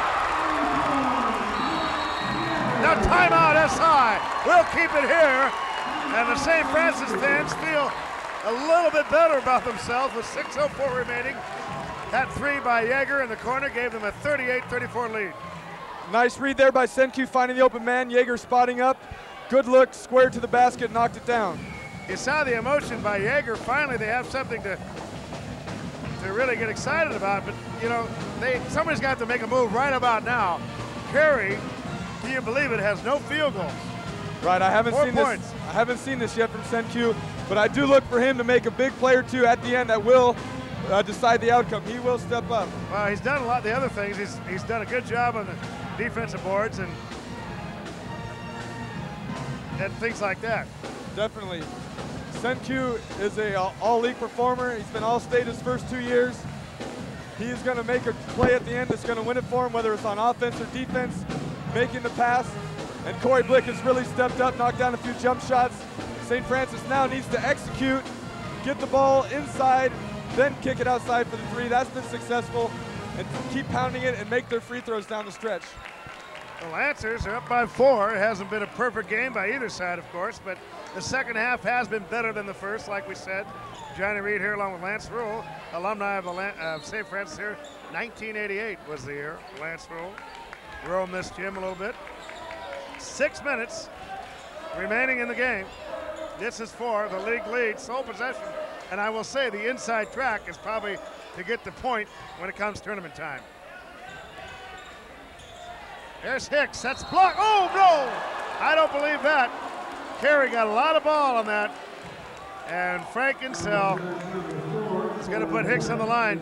Now timeout SI. We'll keep it here. And the St. Francis fans feel a little bit better about themselves with 6:04 remaining. That three by Yeager in the corner gave them a 38-34 lead. Nice read there by Senku finding the open man. Yeager spotting up. Good look, squared to the basket, knocked it down. You saw the emotion by Yeager. Finally, they have something to really get excited about. But, you know, somebody's got to make a move right about now. Carey, can you believe it, has no field goals. Right, I haven't 4 seen points. this. I haven't seen this yet from Senku, but I do look for him to make a big play or two at the end that will decide the outcome. He will step up. Well, he's done a lot of the other things. He's done a good job on the defensive boards and things like that. Definitely. Senku is a all-league performer. He's been all-state his first 2 years. He is going to make a play at the end that's going to win it for him, whether it's on offense or defense, making the pass. And Corey Blick has really stepped up, knocked down a few jump shots. St. Francis now needs to execute, get the ball inside, then kick it outside for the three. That's been successful. And keep pounding it and make their free throws down the stretch. The Lancers are up by 4. It hasn't been a perfect game by either side, of course, but the second half has been better than the first, like we said. Johnny Reed here along with Lance Rule, alumni of St. Francis here. 1988 was the year, Lance Rule. Rule missed him a little bit. 6 minutes remaining in the game. This is for the league lead, sole possession. And I will say the inside track is probably to get the point when it comes tournament time. There's Hicks, that's blocked. Oh no, I don't believe that. Carey got a lot of ball on that. And Frank Insell is gonna put Hicks on the line.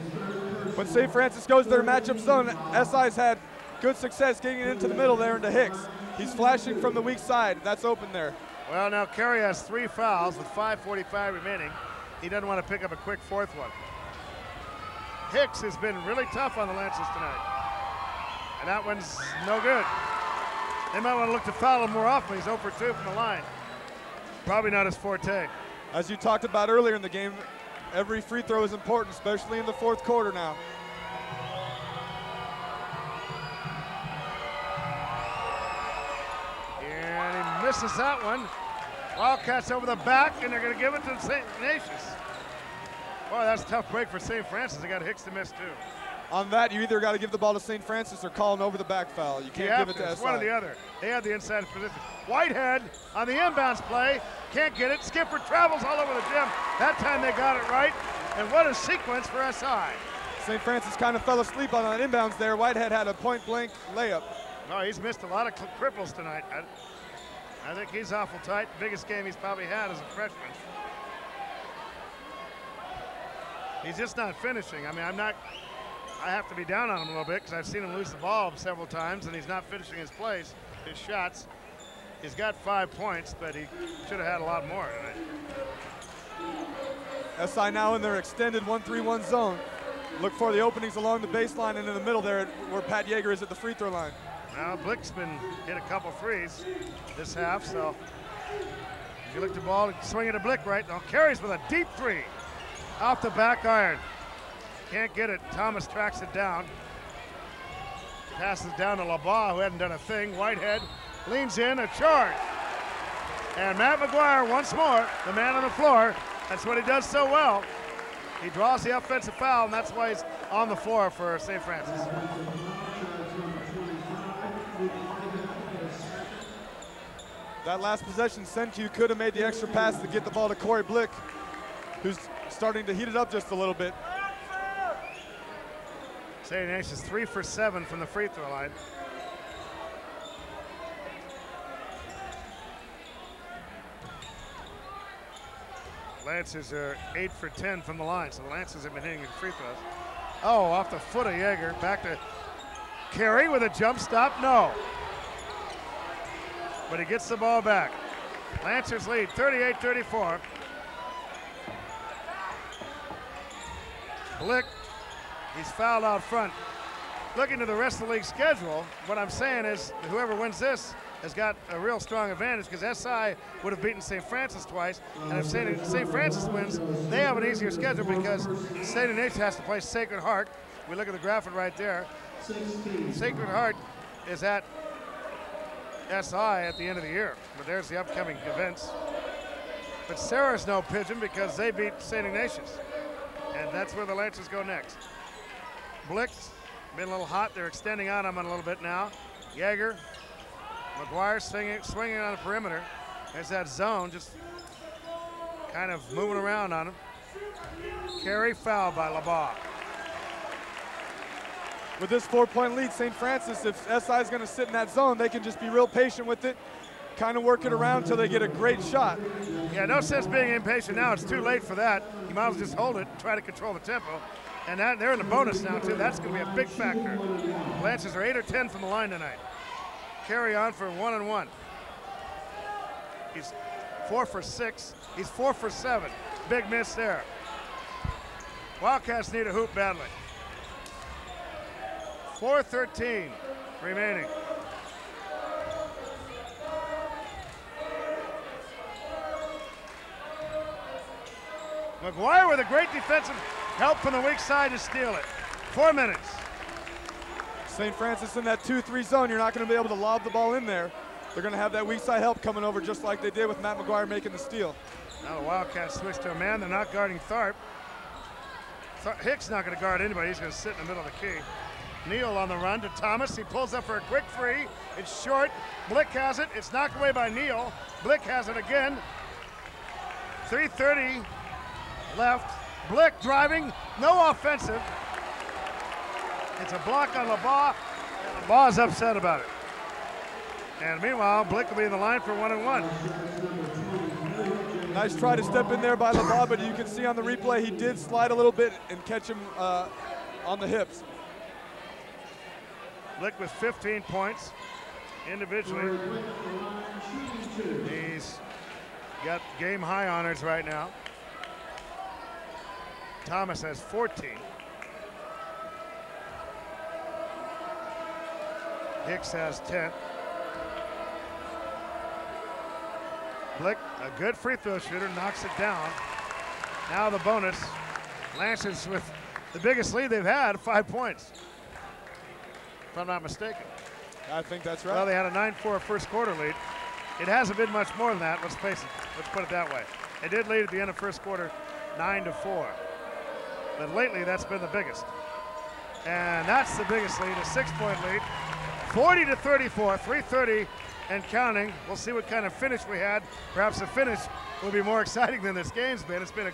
When St. Francis goes to their matchup zone, SI's had good success getting it into the middle there into Hicks. He's flashing from the weak side, that's open there. Well, now Carey has 3 fouls with 5:45 remaining. He doesn't want to pick up a quick 4th one. Hicks has been really tough on the Lancers tonight. And that one's no good. They might want to look to foul him more often. He's 0 for 2 from the line. Probably not his forte. As you talked about earlier in the game, every free throw is important, especially in the 4th quarter now. And he misses that one. Wildcats over the back, and they're going to give it to St. Ignatius. Boy, that's a tough break for St. Francis. They got Hicks to miss, too. On that, you either got to give the ball to St. Francis or call an over-the-back foul. You can't give it to It's SI. one or the other. They had the inside position. Whitehead on the inbounds play. Can't get it. Skipper travels all over the gym. That time they got it right. And what a sequence for SI. St. Francis kind of fell asleep on an inbounds there. Whitehead had a point-blank layup. No, he's missed a lot of cripples tonight. I think he's awful tight. Biggest game he's probably had as a freshman. He's just not finishing. I mean, I have to be down on him a little bit because I've seen him lose the ball several times, and he's not finishing his plays, his shots. He's got 5 points, but he should have had a lot more tonight. SI now in their extended 1-3-1 zone. Look for the openings along the baseline and in the middle there where Pat Yeager is at the free throw line. Now Blick's been hit a couple threes this half, so if you look at the ball, swing it to Blick right now. Carries with a deep three off the back iron. Can't get it. Thomas tracks it down. Passes down to LaBaugh, who hadn't done a thing. Whitehead leans in, a charge. And Matt McGuire once more, the man on the floor. That's what he does so well. He draws the offensive foul, and that's why he's on the floor for St. Francis. That last possession, Senku could have made the extra pass to get the ball to Corey Blick, who's starting to heat it up just a little bit. St. Ignatius 3 for 7 from the free throw line. Lancers are 8 for 10 from the line, so the Lancers have been hitting the free throws. Oh, off the foot of Jaeger. Back to Carey with a jump stop. No. But he gets the ball back. Lancers lead 38-34. Blick, he's fouled out front. Looking to the rest of the league schedule, what I'm saying is whoever wins this has got a real strong advantage because SI would have beaten St. Francis twice, and if St. Francis wins, they have an easier schedule because St. Ignatius has to play Sacred Heart. We look at the graphic right there. Sacred Heart is at SI at the end of the year, but there's the upcoming events. But Sarah's no pigeon because they beat St. Ignatius, and that's where the Lancers go next. Blick's been a little hot. They're extending out on him a little bit now. Jaeger, McGuire swinging on the perimeter. There's that zone just kind of moving around on him. Carey fouled by LeBar. With this 4-point lead, St. Francis, if SI is going to sit in that zone, they can just be real patient with it, kind of work it around until they get a great shot. Yeah, no sense being impatient now. It's too late for that. You might as well just hold it and try to control the tempo. And they're in the bonus now, too. That's going to be a big factor. Lancers are 8 or 10 from the line tonight. Carry on for 1-1. He's 4 for 6. He's 4 for 7. Big miss there. Wildcats need a hoop badly. 4:13 remaining. McGuire with a great defensive help from the weak side to steal it. 4 minutes. St. Francis in that 2-3 zone, you're not going to be able to lob the ball in there. They're going to have that weak side help coming over just like they did with Matt McGuire making the steal. Now the Wildcats switch to a man. They're not guarding Tharp. Hicks not going to guard anybody. He's going to sit in the middle of the key. Neal on the run to Thomas. He pulls up for a quick free. It's short. Blick has it. It's knocked away by Neal. Blick has it again. 3:30 left. Blick driving. No offensive. It's a block on LeBar. LeBar's upset about it. And meanwhile, Blick will be in the line for 1-1. Nice try to step in there by LeBar, but you can see on the replay he did slide a little bit and catch him on the hips. Blick with 15 points individually. He's got game high honors right now. Thomas has 14. Hicks has 10. Blick, a good free throw shooter, knocks it down. Now the bonus. Lancers with the biggest lead they've had, 5 points. If I'm not mistaken. I think that's right. Well, they had a 9-4 first quarter lead. It hasn't been much more than that, let's face it. Let's put it that way. It did lead at the end of first quarter 9-4. But lately, that's been the biggest. And that's the biggest lead, a 6-point lead. 40-34, 3:30 and counting. We'll see what kind of finish we had. Perhaps the finish will be more exciting than this game's been. It's been a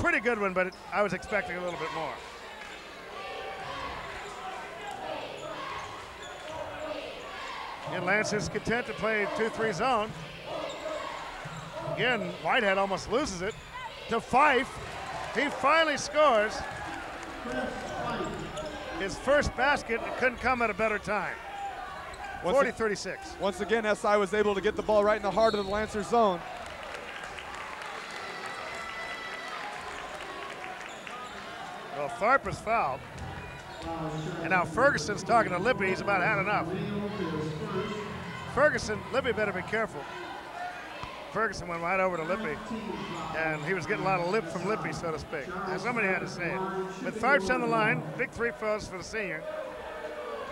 pretty good one, but I was expecting a little bit more. And Lancers content to play 2-3 zone. Again, Whitehead almost loses it to Fife. He finally scores his first basket. It couldn't come at a better time. 40-36. Once again, SI was able to get the ball right in the heart of the Lancers zone. Well, Tharp is fouled. And now Ferguson's talking to Lippy. He's about had enough. Ferguson, Lippy better be careful. Ferguson went right over to Lippy, and he was getting a lot of lip from Lippy, so to speak. And somebody had to say it. But Tharp's on the line. Big 3 throws for the senior.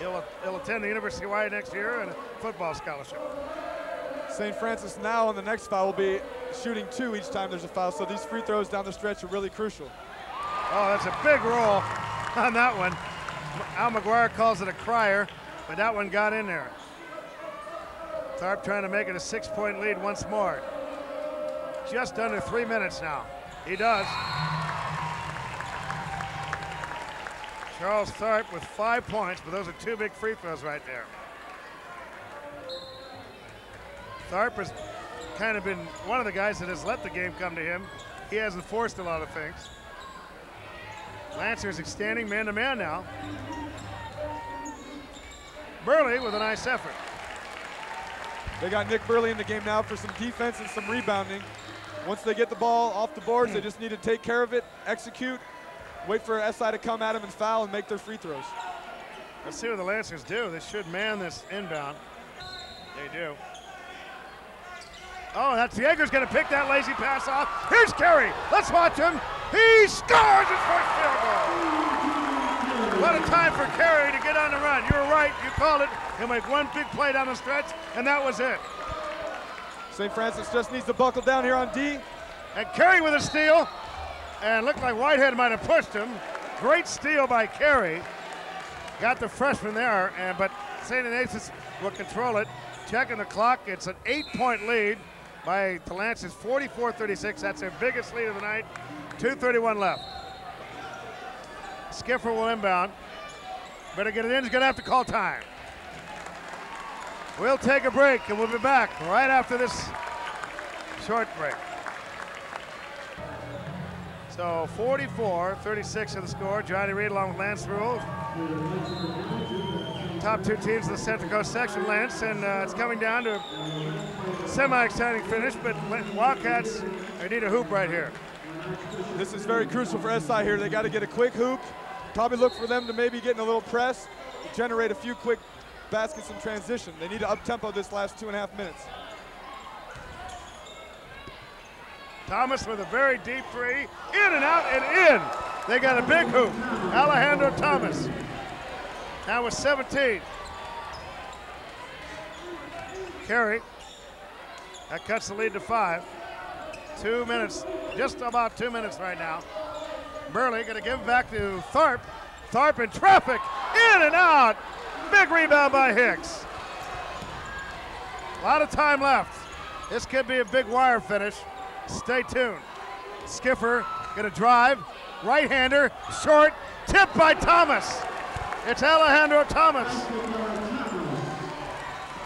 He'll attend the University of Hawaii next year and a football scholarship. St. Francis now on the next foul will be shooting 2 each time there's a foul, so these free throws down the stretch are really crucial. Oh, that's a big roll on that one. Al McGuire calls it a crier, but that one got in there. Tharp trying to make it a 6-point lead once more. Just under 3 minutes now. He does. Charles Tharp with 5 points, but those are 2 big free throws right there. Tharp has kind of been one of the guys that has let the game come to him. He hasn't forced a lot of things. Lancers extending man-to-man now. Burley with a nice effort. They got Nick Burley in the game now for some defense and some rebounding. Once they get the ball off the boards, they just need to take care of it, execute, wait for SI to come at them and foul and make their free throws. Let's see what the Lancers do. They should man this inbound. They do. Oh, that's Yeager's going to pick that lazy pass off. Here's Carey. Let's watch him. He scores his first field goal. What a time for Carey to get on the run. You were right. You called it. He'll make one big play down the stretch, and that was it. St. Francis just needs to buckle down here on D. And Carey with a steal. And looked like Whitehead might have pushed him. Great steal by Carey. Got the freshman there, but St. Ignatius will control it. Checking the clock. It's an 8-point lead by the Lancers, 44-36. That's their biggest lead of the night. 2:31 left. Skiffer will inbound. Better get it in. He's going to have to call time. We'll take a break, and we'll be back right after this short break. So 44-36 of the score. Johnny Reed along with Lance Rule. Top 2 teams in the Central Coast section, Lance, and it's coming down to a semi-exciting finish, but Wildcats, they need a hoop right here. This is very crucial for SI here. They got to get a quick hoop. Probably look for them to maybe get in a little press, generate a few quick baskets in transition. They need to up-tempo this last 2.5 minutes. Thomas with a very deep three, in and out and in. They got a big hoop. Alejandro Thomas. Now with 17. Carey. That cuts the lead to 5. 2 minutes, just about 2 minutes right now. Burley gonna give it back to Tharp. Tharp in traffic, in and out. Big rebound by Hicks. A lot of time left. This could be a big wire finish. Stay tuned. Skiffer gonna drive, right-hander, short, tipped by Thomas. It's Alejandro Thomas.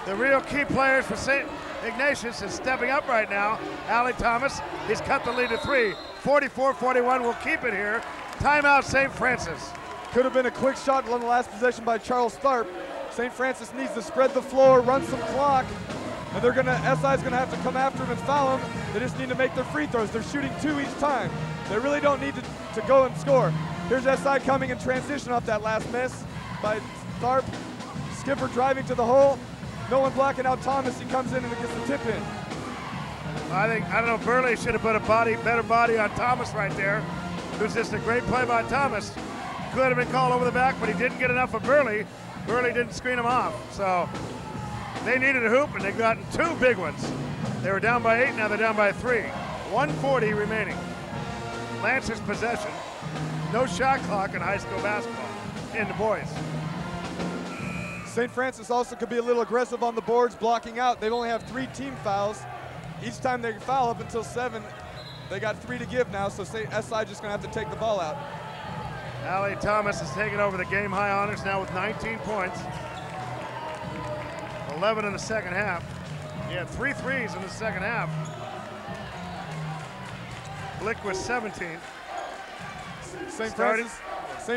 The real key players for St. Ignatius is stepping up right now. Ali Thomas, he's cut the lead to 3. 44-41 will keep it here. Timeout St. Francis. Could have been a quick shot on the last possession by Charles Tharp. St. Francis needs to spread the floor, run some clock, and SI's gonna have to come after him and foul him. They just need to make their free throws. They're shooting 2 each time. They really don't need to go and score. Here's SI coming in transition off that last miss by Tharp. Skipper driving to the hole. No one blocking out Thomas. He comes in and gets the tip in. I don't know, Burley should have put a better body on Thomas right there. It was just a great play by Thomas. Could have been called over the back, but he didn't get enough of Burley. Burley didn't screen him off. So they needed a hoop, and they've gotten 2 big ones. They were down by 8, now they're down by 3. 1:40 remaining. Lancers possession. No shot clock in high school basketball in the boys. St. Francis also could be a little aggressive on the boards, blocking out. They only have 3 team fouls. Each time they foul up until 7, they got 3 to give now, so SI just gonna have to take the ball out. Ali Thomas has taken over the game high honors now with 19 points. 11 in the second half. He had 3 threes in the second half. Blick was 17. St.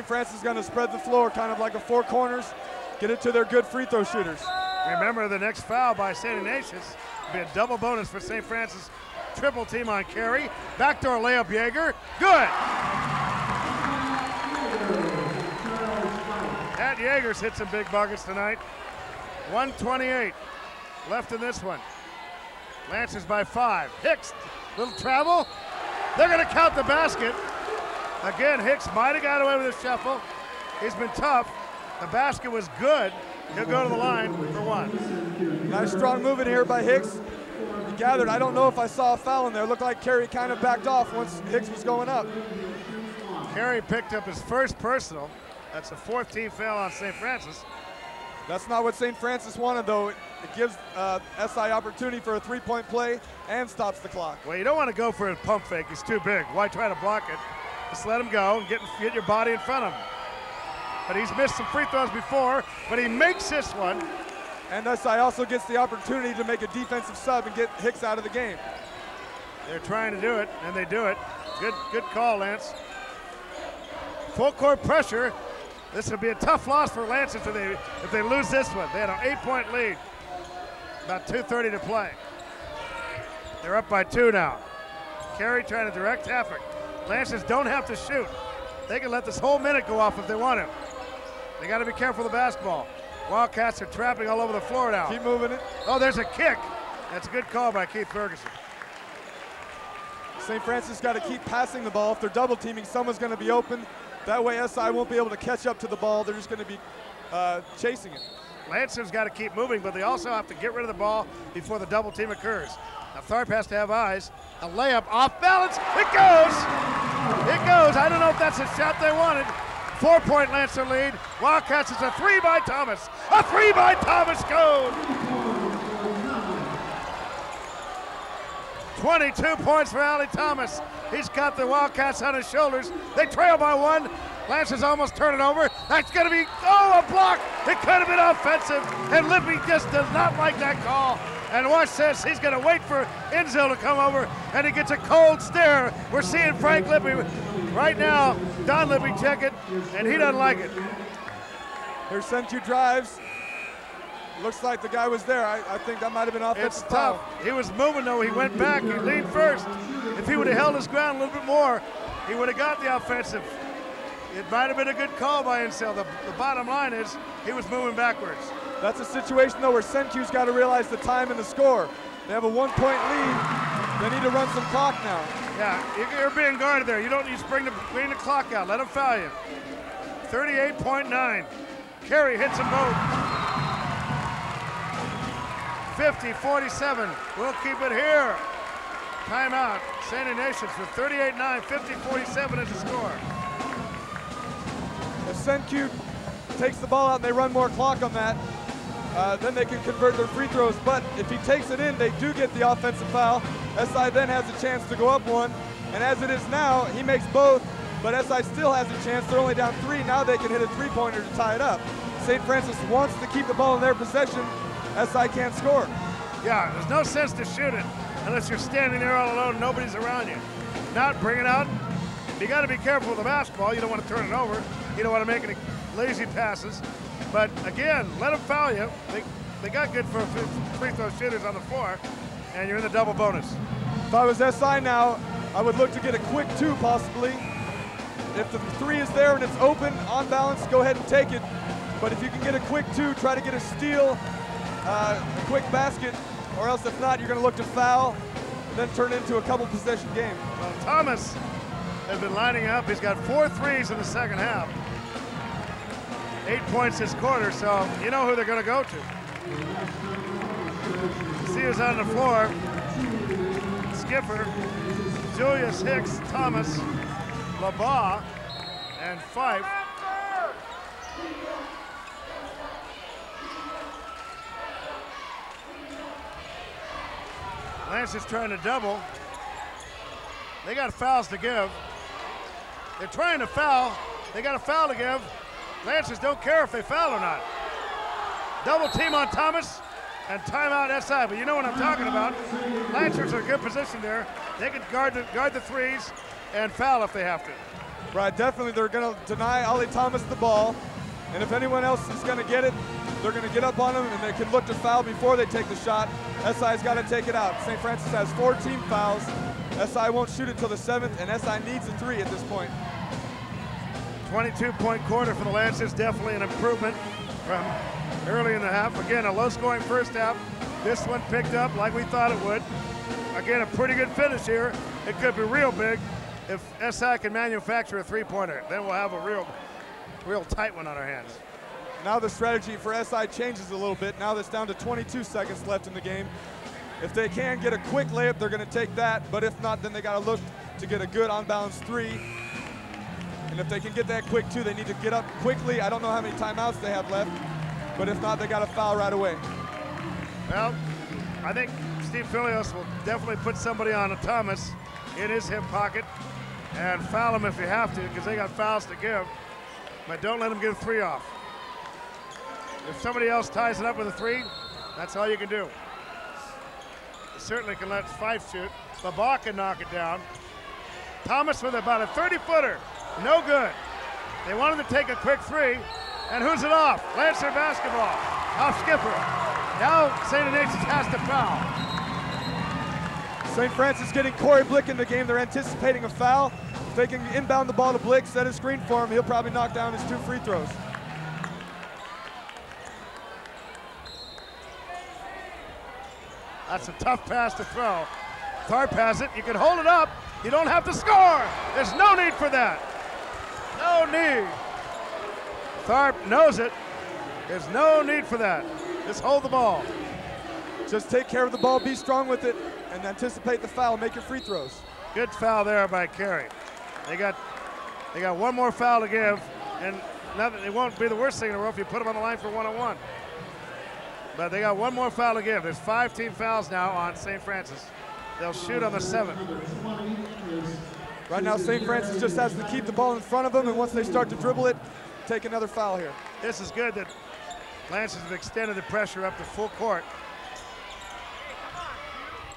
Francis is gonna spread the floor, kind of like a 4 corners, get it to their good free throw shooters. Remember, the next foul by St. Ignatius will be a double bonus for St. Francis. Triple team on Carey. Backdoor layup, Yeager. Good. Pat Yeager's hit some big buckets tonight. 1:28 left in this one. Lancers by 5. Hicks, little travel. They're going to count the basket. Again, Hicks might have got away with a shuffle. He's been tough. The basket was good. He'll go to the line for 1. Nice strong movement here by Hicks. He gathered. I don't know if I saw a foul in there. It looked like Carey kind of backed off once Hicks was going up. Carey picked up his first personal. That's a 4th team foul on St. Francis. That's not what St. Francis wanted, though. It gives SI opportunity for a 3-point play and stops the clock. Well, you don't want to go for a pump fake. He's too big. Why try to block it? Just let him go and get your body in front of him. but he's missed some free throws before, but he makes this one. And SI also gets the opportunity to make a defensive sub and get Hicks out of the game. They're trying to do it, and they do it. Good call, Lance. Full court pressure. This will be a tough loss for Lance if they lose this one. They had an 8-point lead. About 2:30 to play. They're up by 2 now. Carey trying to direct traffic. Lancers don't have to shoot. They can let this whole minute go off if they want to. They got to be careful of the basketball. Wildcats are trapping all over the floor now. Keep moving it. Oh, there's a kick. That's a good call by Keith Ferguson. St. Francis got to keep passing the ball. If they're double teaming, someone's going to be open. That way SI won't be able to catch up to the ball. They're just going to be chasing it. Lancers got to keep moving, but they also have to get rid of the ball before the double team occurs. Now Tharp has to have eyes. A layup off balance. It goes. It goes. I don't know if that's a shot they wanted. 4-point Lancer lead. Wildcats, it's a 3 by Thomas. A 3 by Thomas goes. 22 points for Ali Thomas. He's got the Wildcats on his shoulders. They trail by 1. Lancers almost turn it over. That's going to be, a block. It could have been offensive, and Lippy just does not like that call. And watch this, he's going to wait for Enzo to come over, and he gets a cold stare. We're seeing Frank Lippy right now. Don Lippy check it, and he doesn't like it. Here's Sentu drives. Looks like the guy was there. I think that might have been offensive It's tough. foul. He was moving, though. He went back. He leaned first. If he would have held his ground a little bit more, he would have got the offensive. It might have been a good call by Insel. The bottom line is he was moving backwards. That's a situation, though, where Sentu's got to realize the time and the score. They have a 1-point lead. They need to run some clock now. Yeah, you're being guarded there. You don't need to bring the clock out. Let them foul you. 38.9. Carey hits them both. 50-47. We'll keep it here. Timeout. St. Ignatius with 38-9. 50-47 is the score. If Sentu takes the ball out and they run more clock on that, then they can convert their free throws. But if he takes it in, they do get the offensive foul. SI then has a chance to go up 1. And as it is now, he makes both, but SI still has a chance. They're only down 3. Now they can hit a 3-pointer to tie it up. St. Francis wants to keep the ball in their possession. SI can't score. Yeah, there's no sense to shoot it unless you're standing there all alone, nobody's around you. Not bring it out. You got to be careful with the basketball. You don't want to turn it over. You don't want to make any lazy passes. But again, let them foul you. They got good for free throw shooters on the floor, and you're in the double bonus. If I was SI now, I would look to get a quick 2 possibly. If the 3 is there and it's open, on balance, go ahead and take it. But if you can get a quick 2, try to get a steal, a quick basket, or else if not, you're going to look to foul and then turn it into a couple possession game. Well, Thomas has been lining up. He's got 4 threes in the second half. 8 points this quarter, so you know who they're going to go to. See who's on the floor. Skipper, Julius Hicks, Thomas, LaBaugh, and Fife. Lance is trying to double. They got fouls to give. They're trying to foul. They got a foul to give. Lancers don't care if they foul or not. Double team on Thomas and timeout SI, but you know what I'm talking about. Lancers are in good position there. They can guard the threes and foul if they have to. Right, definitely they're going to deny Ali Thomas the ball, and if anyone else is going to get it, they're going to get up on him, and they can look to foul before they take the shot. SI's got to take it out. St. Francis has 4 team fouls. SI won't shoot it till the 7th, and SI needs a 3 at this point. 22-point quarter for the Lancers, definitely an improvement from early in the half. Again, a low-scoring first half. This one picked up like we thought it would. Again, a pretty good finish here. It could be real big if SI can manufacture a 3-pointer. Then we'll have a real tight one on our hands. Now the strategy for SI changes a little bit. Now that's down to 22 seconds left in the game. If they can get a quick layup, they're going to take that. But if not, then they got to look to get a good on-balance 3. And if they can get that quick 2, they need to get up quickly. I don't know how many timeouts they have left. But if not, they got to foul right away. Well, I think Steve Filios will definitely put somebody on Thomas in his hip pocket and foul him if you have to, because they got fouls to give. but don't let him get a 3 off. If somebody else ties it up with a 3, that's all you can do. You certainly can let Fife shoot. Labaugh can knock it down. Thomas with about a 30-footer. No good. They wanted to take a quick 3, and who's it off? Lancer basketball. Off Skipper. Now St. Ignatius has to foul. St. Francis getting Corey Blick in the game. They're anticipating a foul. If they can inbound the ball to Blick, set a screen for him, he'll probably knock down his 2 free throws. That's a tough pass to throw. Tharp has it. You can hold it up. You don't have to score. There's no need for that. No need. Tharp knows it. There's no need for that. Just hold the ball. Just take care of the ball, be strong with it, and anticipate the foul, make your free throws. Good foul there by Carey. They got one more foul to give, and it won't be the worst thing in the world if you put them on the line for 1-on-1. But they got one more foul to give. There's 5 team fouls now on St. Francis. They'll shoot on the 7th. Right now, St. Francis just has to keep the ball in front of them, and once they start to dribble it, take another foul here. This is good that Lancers have extended the pressure up to full court.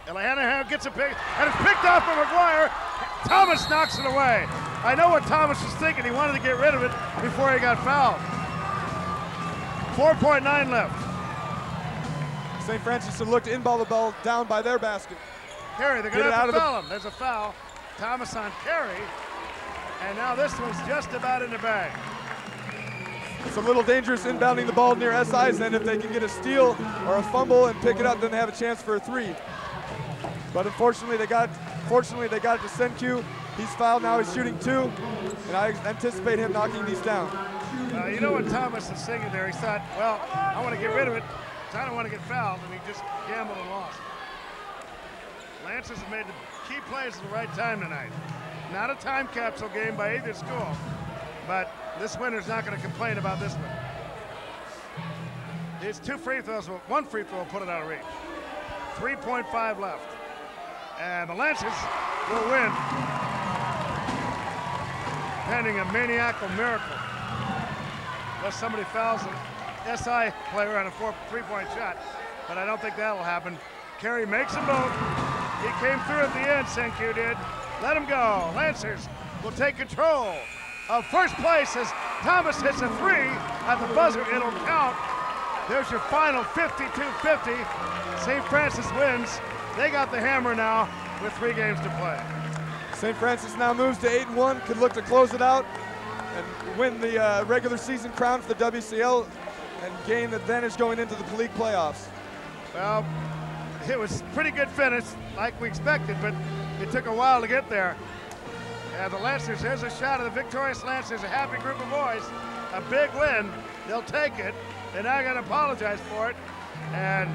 And Hanahan gets a pick, and it's picked off by McGuire. Thomas knocks it away. I know what Thomas was thinking. He wanted to get rid of it before he got fouled. 4.9 left. St. Francis should look to inball the ball down by their basket. Carey, they're going to have to foul him. There's a foul. Thomas on Carey. And now this one's just about in the bag. It's a little dangerous inbounding the ball near SI's end. If they can get a steal or a fumble and pick it up, then they have a chance for a 3. But unfortunately, they got it to Senku. He's fouled now. He's shooting 2, and I anticipate him knocking these down. You know what Thomas is singing there? He thought, well, I want to get rid of it. I don't want to get fouled, and he just gambled and lost. Lancers have made the key plays at the right time tonight. Not a time capsule game by either school, but this winner's not going to complain about this one. These 2 free throws, 1 free throw will put it out of reach. 3.5 left. And the Lancers will win, pending a maniacal miracle. Unless somebody fouls an SI player on a 3-point shot, but I don't think that'll happen. Carey makes them both. He came through at the end, Senku did. Let him go. Lancers will take control of first place as Thomas hits a 3 at the buzzer. It'll count. There's your final 52-50. St. Francis wins. They got the hammer now with 3 games to play. St. Francis now moves to 8-1, could look to close it out and win the regular season crown for the WCL and gain advantage going into the league playoffs. Well, it was a pretty good finish, like we expected, but it took a while to get there. The Lancers, here's a shot of the victorious Lancers, a happy group of boys. A big win, they'll take it. They're not gonna apologize for it. And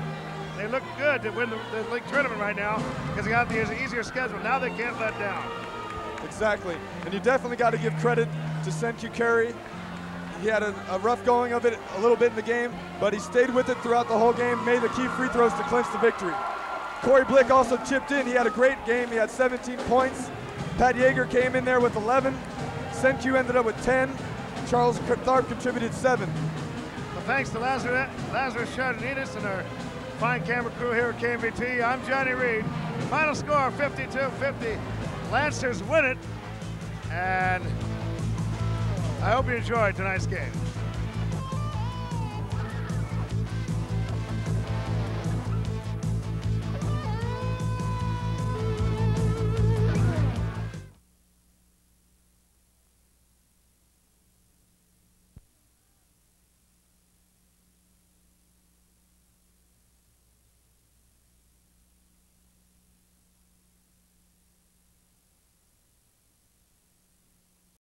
they look good to win the league tournament right now because they got the easier schedule. Now they can't let down. Exactly, and you definitely got to give credit to Senku Carey. He had a rough going of it a little bit in the game, but he stayed with it throughout the whole game, made the key free throws to clinch the victory. Corey Blick also chipped in. He had a great game. He had 17 points. Pat Yeager came in there with 11. Senku ended up with 10. Charles Tharp contributed 7. Well, thanks to Lazarus Chardonitas and our fine camera crew here at KMVT. I'm Johnny Reed. Final score 52-50. Lancers win it, and I hope you enjoyed tonight's game.